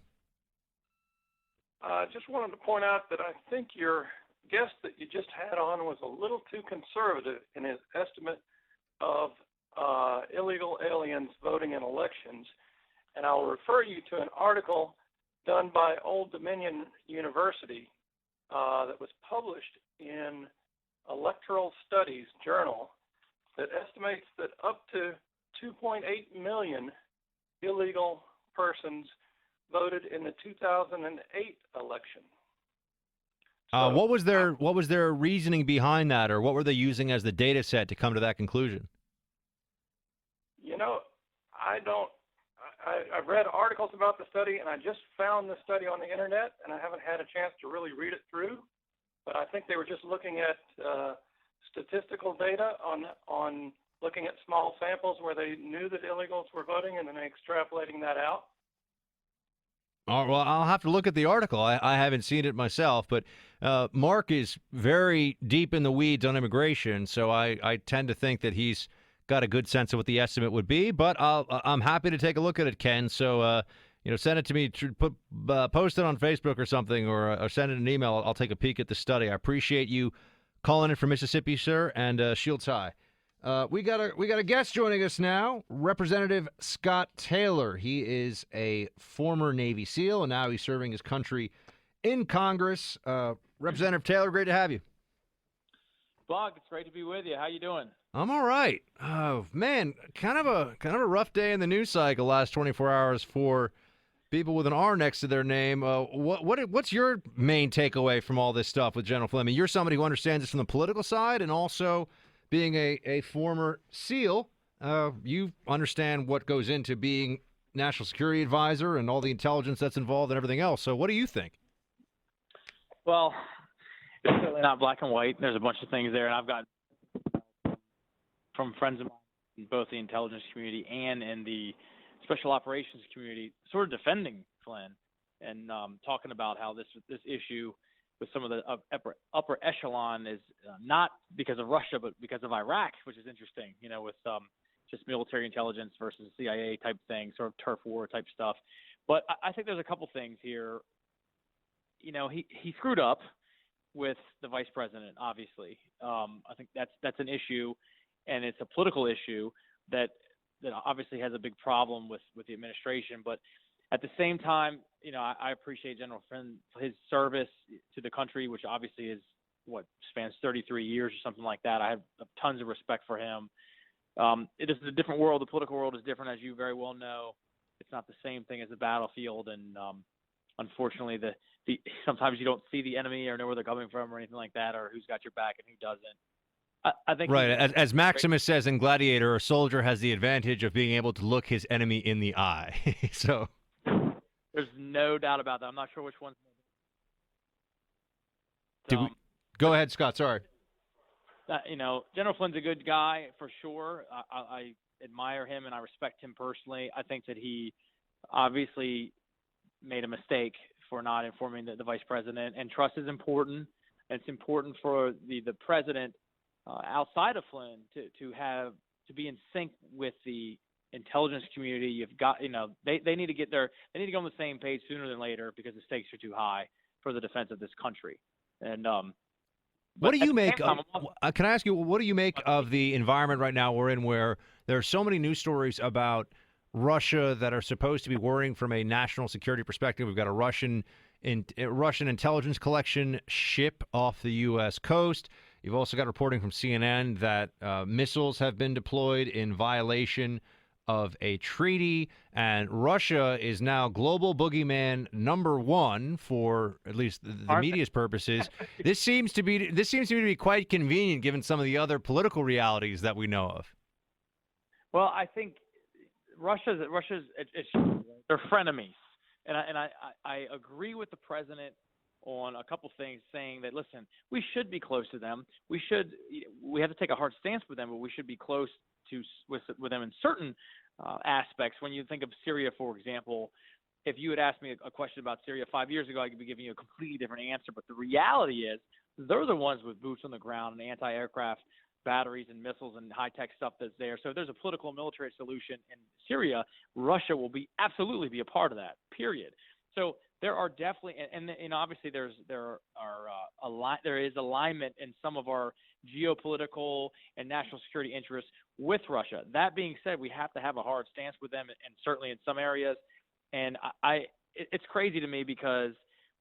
I just wanted to point out that I think your guest that you just had on was a little too conservative in his estimate of illegal aliens voting in elections. And I'll refer you to an article done by Old Dominion University that was published in Electoral Studies Journal that estimates that up to 2.8 million illegal persons voted in the 2008 election. So, what was their reasoning behind that, or what were they using as the data set to come to that conclusion? I've read articles about the study, and I just found the study on the internet, and I haven't had a chance to really read it through. But I think they were just looking at statistical data on looking at small samples where they knew that illegals were voting, and then extrapolating that out. All right, well, I'll have to look at the article. I haven't seen it myself, but Mark is very deep in the weeds on immigration, so I tend to think that he's got a good sense of what the estimate would be. But I'm happy to take a look at it, Ken. So send it to me. Post it on Facebook or something, or send it an email. I'll take a peek at the study. I appreciate you calling in from Mississippi, sir, and shields high. We got a guest joining us now, Representative Scott Taylor. He is a former Navy SEAL, and now he's serving his country in Congress. Representative Taylor, great to have you. Buck, it's great to be with you. How you doing? I'm all right. Oh man, kind of a rough day in the news cycle last 24 hours for people with an R next to their name. What's your main takeaway from all this stuff with General Flynn? I mean, you're somebody who understands this from the political side, and also being a former SEAL, you understand what goes into being national security advisor and all the intelligence that's involved and everything else. So what do you think? Well, it's certainly not black and white. There's a bunch of things there, and I've got from friends of mine in both the intelligence community and in the special operations community sort of defending Flynn and talking about how this issue with some of the upper echelon is not because of Russia, but because of Iraq, which is interesting, with just military intelligence versus CIA type thing, sort of turf war type stuff. But I think there's a couple things here. He screwed up with the vice president, obviously. I think that's an issue, and it's a political issue that that obviously has a big problem with the administration. But at the same time, I appreciate General Flynn for his service to the country, which obviously is spans 33 years or something like that. I have tons of respect for him. It is a different world. The political world is different, as you very well know. It's not the same thing as the battlefield, and unfortunately, sometimes you don't see the enemy or know where they're coming from or anything like that, or who's got your back and who doesn't. I think right. As Maximus says in Gladiator, a soldier has the advantage of being able to look his enemy in the eye. So there's no doubt about that. I'm not sure which one's. Go ahead, Scott. Sorry. General Flynn's a good guy for sure. I admire him and I respect him personally. I think that he obviously made a mistake for not informing the vice president, and trust is important. And it's important for the president outside of Flynn to be in sync with the intelligence community. You've got, they need to get they need to go on the same page sooner than later, because the stakes are too high for the defense of this country. And what do you make of, can I ask you, what do you make of the environment right now we're in, where there are so many news stories about Russia that are supposed to be worrying from a national security perspective? We've got a Russian intelligence collection ship off the U.S. coast. You've also got reporting from CNN that missiles have been deployed in violation of a treaty, and Russia is now global boogeyman number one for at least the media's purposes. This seems to be quite convenient given some of the other political realities that we know of. Well, I think Russia's they're frenemies, and I agree with the president on a couple things, saying that, listen, we should be close to them. We have to take a hard stance with them, but we should be close with them in certain aspects. When you think of Syria, for example, if you had asked me a question about Syria 5 years ago, I could be giving you a completely different answer. But the reality is, they're the ones with boots on the ground and anti-aircraft batteries and missiles and high-tech stuff that's there. So if there's a political and military solution in Syria, Russia will absolutely be a part of that, period. So there are definitely, and obviously there is alignment in some of our geopolitical and national security interests with Russia. That being said, we have to have a hard stance with them, and certainly in some areas. And it's crazy to me, because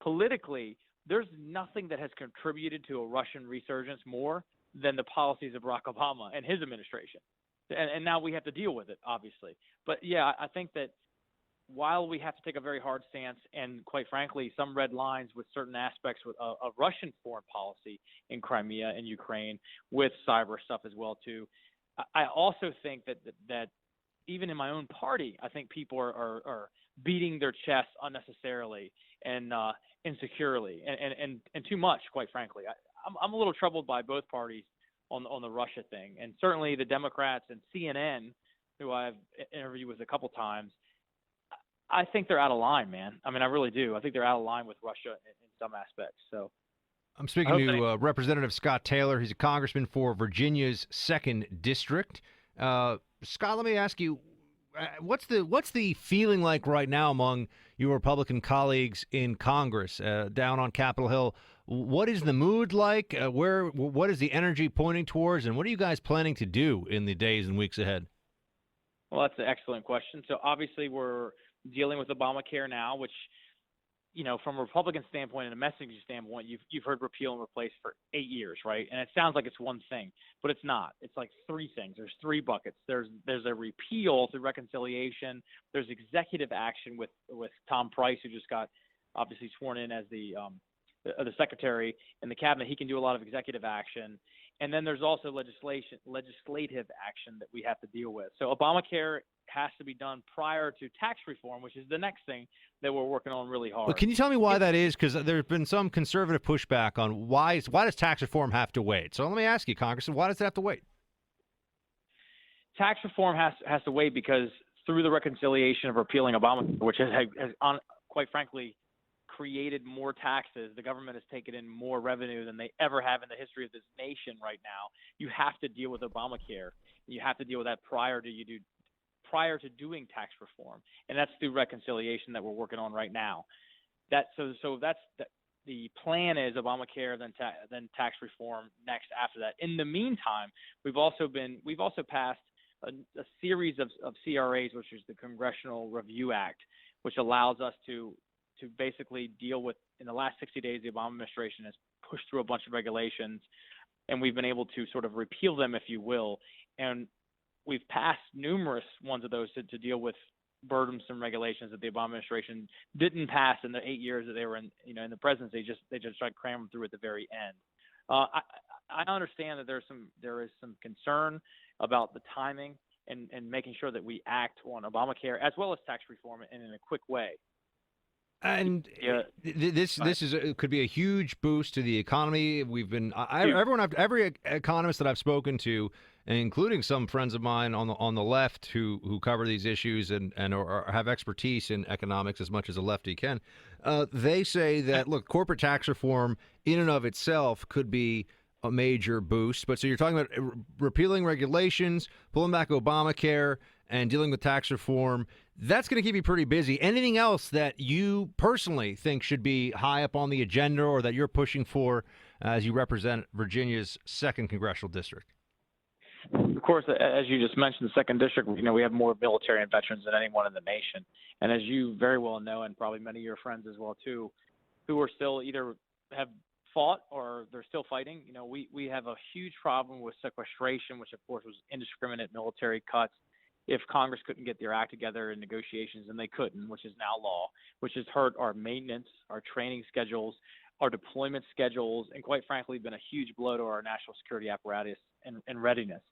politically, there's nothing that has contributed to a Russian resurgence more than the policies of Barack Obama and his administration. And now we have to deal with it, obviously. But yeah, I think that while we have to take a very hard stance, and quite frankly, some red lines with certain aspects of Russian foreign policy in Crimea and Ukraine, with cyber stuff as well too, I also think that even in my own party, I think people are beating their chests unnecessarily and insecurely and too much, quite frankly. I'm a little troubled by both parties on the Russia thing, and certainly the Democrats and CNN, who I've interviewed with a couple times. I think they're out of line, man. I mean, I really do. I think they're out of line with Russia in some aspects. So I'm speaking to Representative Scott Taylor. He's a congressman for Virginia's 2nd District. Scott, let me ask you, what's the feeling like right now among your Republican colleagues in Congress down on Capitol Hill? What is the mood like? What is the energy pointing towards, and what are you guys planning to do in the days and weeks ahead? Well, that's an excellent question. So obviously we're dealing with Obamacare now, which, from a Republican standpoint and a messaging standpoint, you've heard repeal and replace for 8 years, right? And it sounds like it's one thing, but it's not. It's like three things. There's three buckets. There's a repeal through reconciliation. There's executive action with Tom Price, who just got obviously sworn in as the secretary in the cabinet. He can do a lot of executive action. And then there's also legislative action that we have to deal with. So Obamacare has to be done prior to tax reform, which is the next thing that we're working on really hard. Well, can you tell me why that is? Because there's been some conservative pushback on why does tax reform have to wait? So let me ask you, Congressman, why does it have to wait? Tax reform has to wait because through the reconciliation of repealing Obamacare, which has quite frankly created more taxes, the government has taken in more revenue than they ever have in the history of this nation right now. You have to deal with Obamacare. You have to deal with that prior to doing tax reform, and that's through reconciliation that we're working on right now. The plan is Obamacare, then tax reform next after that. In the meantime, we've also passed a series of CRAs, which is the Congressional Review Act, which allows us to basically deal with, in the last 60 days, the Obama administration has pushed through a bunch of regulations, and we've been able to sort of repeal them, if you will. And we've passed numerous ones of those to deal with burdensome regulations that the Obama administration didn't pass in the 8 years that they were in the presidency. They just tried to cram them through at the very end. I understand that there is some concern about the timing and making sure that we act on Obamacare as well as tax reform in a quick way. And this could be a huge boost to the economy. We've been every economist that I've spoken to, including some friends of mine on the left who cover these issues and or have expertise in economics as much as a lefty can, they say that look, corporate tax reform in and of itself could be a major boost. But so you're talking about repealing regulations, pulling back Obamacare, and dealing with tax reform. That's going to keep you pretty busy. Anything else that you personally think should be high up on the agenda or that you're pushing for as you represent Virginia's 2nd Congressional District? Of course, as you just mentioned, the 2nd District, we have more military and veterans than anyone in the nation. And as you very well know, and probably many of your friends as well, too, who are still either have fought or they're still fighting, we have a huge problem with sequestration, which, of course, was indiscriminate military cuts. If Congress couldn't get their act together in negotiations, and they couldn't, which is now law, which has hurt our maintenance, our training schedules, our deployment schedules, and quite frankly, been a huge blow to our national security apparatus and readiness.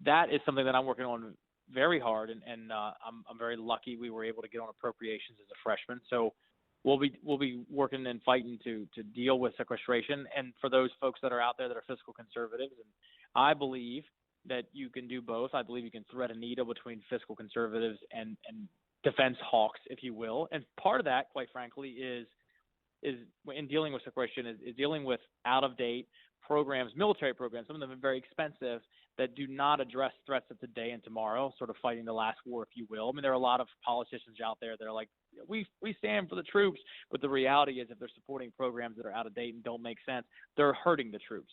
That is something that I'm working on very hard, and I'm very lucky we were able to get on appropriations as a freshman. So we'll be working and fighting to deal with sequestration. And for those folks that are out there that are fiscal conservatives, and I believe that you can do both. I believe you can thread a needle between fiscal conservatives and defense hawks, if you will. And part of that, quite frankly, is in dealing with sequestration, is dealing with out-of-date programs, military programs. Some of them are very expensive that do not address threats of today and tomorrow, sort of fighting the last war, if you will. I mean, there are a lot of politicians out there that are like, we stand for the troops. But the reality is if they're supporting programs that are out of date and don't make sense, they're hurting the troops,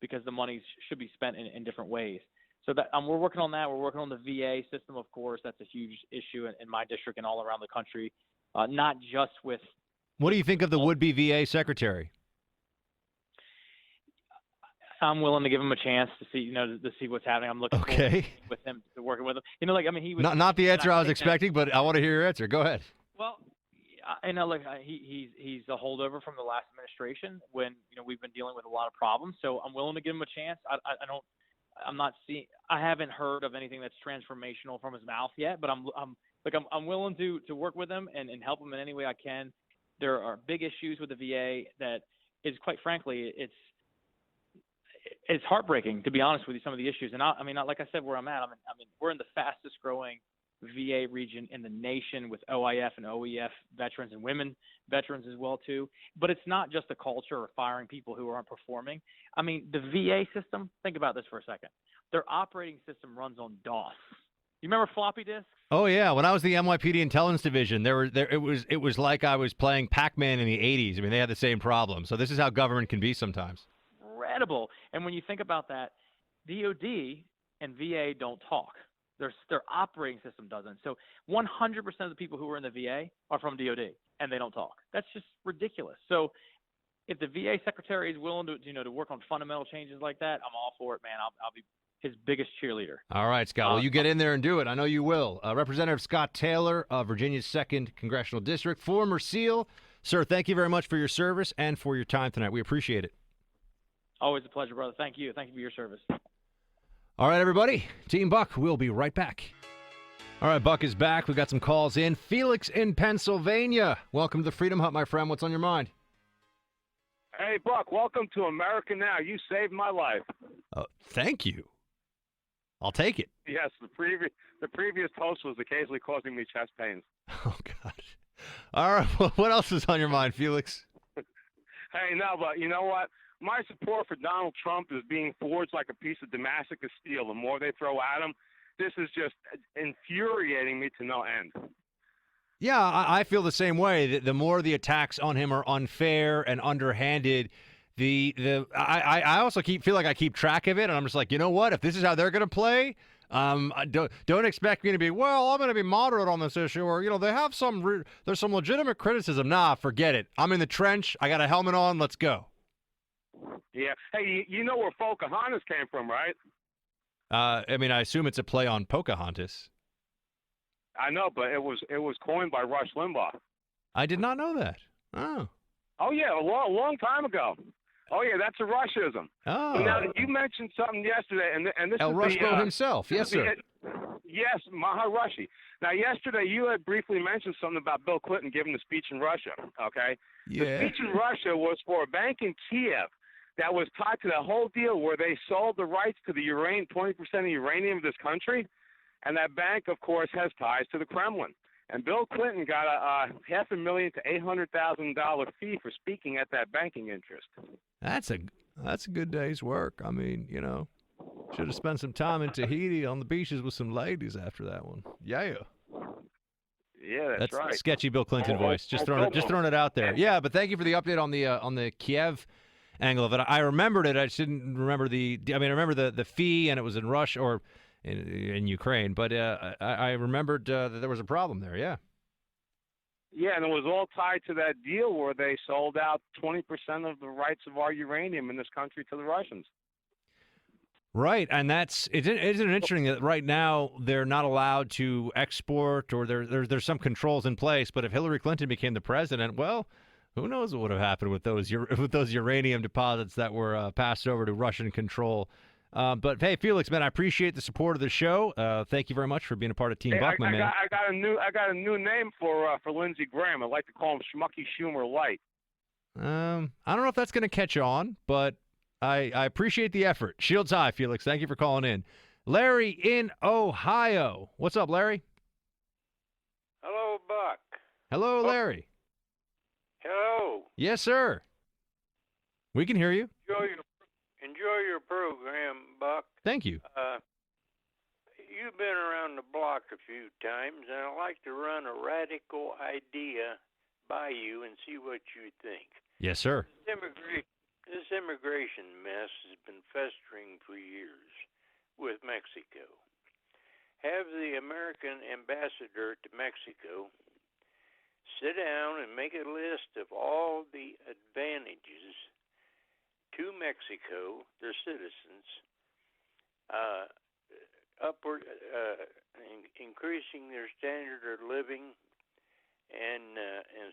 because the money should be spent in different ways. So that we're working on that. We're working on the VA system, of course. That's a huge issue in my district and all around the country, not just with. What do you think of the would-be VA secretary? I'm willing to give him a chance to see, to see what's happening. I'm looking forward with him, to working with him. He was not the answer I was expecting, but I want to hear your answer. Go ahead. Well, he's a holdover from the last administration when we've been dealing with a lot of problems. So I'm willing to give him a chance. I haven't heard of anything that's transformational from his mouth yet, but I'm willing to work with him and help him in any way I can. There are big issues with the VA that is, quite frankly, it's heartbreaking, to be honest with you, some of the issues. And like I said, where I'm at, we're in the fastest growing VA region in the nation with OIF and OEF veterans and women veterans as well too. But it's not just a culture of firing people who aren't performing. The VA system, think about this for a second. Their operating system runs on DOS. You remember floppy disks? Oh yeah, when I was the NYPD Intelligence Division, it was like I was playing Pac-Man in the 80s. They had the same problem. So this is how government can be sometimes. Incredible. And when you think about that, DOD and VA don't talk. Their operating system doesn't. So 100% of the people who are in the VA are from DOD, and they don't talk. That's just ridiculous. So if the VA secretary is willing to work on fundamental changes like that, I'm all for it, man. I'll be his biggest cheerleader. All right, Scott. Well, you get in there and do it. I know you will. Representative Scott Taylor of Virginia's 2nd Congressional District, former SEAL. Sir, thank you very much for your service and for your time tonight. We appreciate it. Always a pleasure, brother. Thank you. Thank you for your service. All right, everybody. Team Buck, we'll be right back. All right, Buck is back. We've got some calls in. Felix in Pennsylvania. Welcome to the Freedom Hut, my friend. What's on your mind? Hey, Buck, welcome to America Now. You saved my life. Thank you. I'll take it. Yes, the previous host was occasionally causing me chest pains. Oh, God. All right, well, what else is on your mind, Felix? Hey, no, but you know what? My support for Donald Trump is being forged like a piece of Damascus steel. The more they throw at him, this is just infuriating me to no end. Yeah, I feel the same way. The more the attacks on him are unfair and underhanded, I also feel like I keep track of it, and I'm just like, you know what? If this is how they're going to play, Don't expect me to be, well, I'm going to be moderate on this issue, or, they have there's some legitimate criticism. Nah, forget it. I'm in the trench. I got a helmet on. Let's go. Yeah. Hey, you know where Pocahontas came from, right? I assume it's a play on Pocahontas. I know, but it was coined by Rush Limbaugh. I did not know that. Oh. Oh yeah, a long time ago. Oh yeah, that's a Rushism. Oh. So now you mentioned something yesterday, and this El is Rushbo himself. Yes, sir. Yes, Maharashi. Now yesterday you had briefly mentioned something about Bill Clinton giving the speech in Russia. Okay. Yeah. The speech in Russia was for a bank in Kiev that was tied to the whole deal where they sold the rights to the 20% of uranium of this country, and that bank, of course, has ties to the Kremlin. And Bill Clinton got a $500,000 to $800,000 fee for speaking at that banking interest. That's a good day's work. Should have spent some time in Tahiti on the beaches with some ladies after that one. Yeah. Yeah, that's right. Sketchy Bill Clinton voice. Just throwing it out there. Yeah, but thank you for the update on the Kiev angle of it. I remembered it. I just didn't remember I remember the fee, and it was in Russia or in Ukraine, but I remembered that there was a problem there. Yeah. Yeah, and it was all tied to that deal where they sold out 20% of the rights of our uranium in this country to the Russians. Right, and isn't it interesting that right now they're not allowed to export, or there's some controls in place, but if Hillary Clinton became the president, well, who knows what would have happened with those uranium deposits that were passed over to Russian control. But hey, Felix, man, I appreciate the support of the show. Thank you very much for being a part of Team Buckman, man. I got a new name for Lindsey Graham. I'd like to call him Schmucky Schumer Light. I don't know if that's going to catch on, but I appreciate the effort. Shields high, Felix. Thank you for calling in. Larry in Ohio. What's up, Larry? Hello, Buck. Hello, Larry. Hello. Yes, sir. We can hear you. Enjoy your program, Buck. Thank you. You've been around the block a few times, and I'd like to run a radical idea by you and see what you think. Yes, sir. This immigration mess has been festering for years with Mexico. Have the American ambassador to Mexico sit down and make a list of all the advantages to Mexico, their citizens, increasing their standard of living, and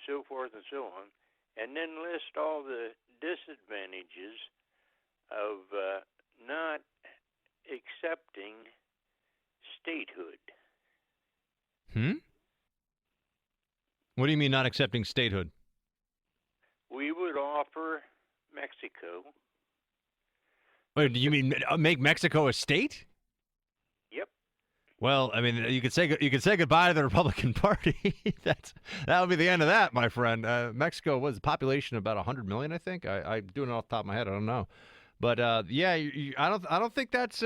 so forth and so on, and then list all the disadvantages of not accepting statehood. What do you mean not accepting statehood? We would offer Mexico. Wait, do you mean make Mexico a state? Yep. Well, I mean, you could say goodbye to the Republican Party. that would be the end of that, my friend. Mexico was a population of about 100 million, I think. I'm doing it off the top of my head. I don't know, but yeah, I don't think that's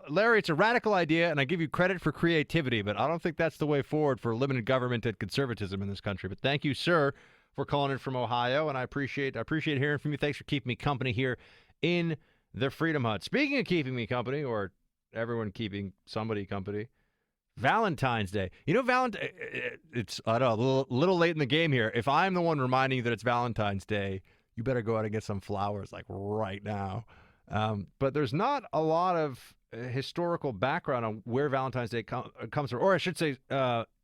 Larry. It's a radical idea, and I give you credit for creativity, but I don't think that's the way forward for limited government and conservatism in this country. But thank you, sir, for calling in from Ohio, and I appreciate hearing from you. Thanks for keeping me company here in the Freedom Hut. Speaking of keeping me company, or everyone keeping somebody company, Valentine's Day. It's I don't know, a little late in the game here. If I'm the one reminding you that it's Valentine's Day, you better go out and get some flowers like right now. But there's not a lot of historical background on where Valentine's Day comes from, or I should say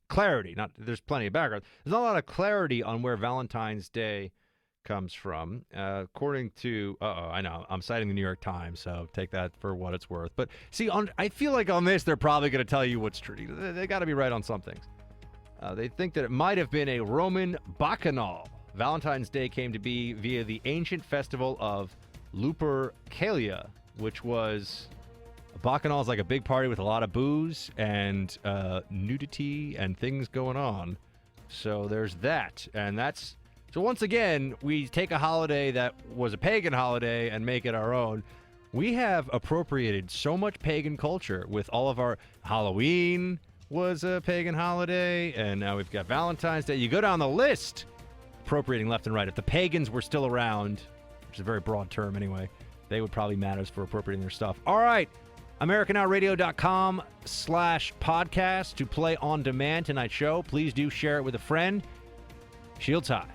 clarity. There's plenty of background. There's not a lot of clarity on where Valentine's Day comes from. According to, I know, I'm citing the New York Times, so take that for what it's worth. But see, I feel like on this, they're probably going to tell you what's true. They got to be right on some things. They think that it might have been a Roman bacchanal. Valentine's Day came to be via the ancient festival of Lupercalia, which was a bacchanal is like a big party with a lot of booze and nudity and things going on. So there's that, and that's. So once again, we take a holiday that was a pagan holiday and make it our own. We have appropriated so much pagan culture with all of our Halloween was a pagan holiday, and now we've got Valentine's Day. You go down the list, appropriating left and right. If the pagans were still around, which is a very broad term anyway, they would probably matter for appropriating their stuff. All right, AmericanNowRadio.com/podcast to play on demand tonight's show. Please do share it with a friend. Shields high.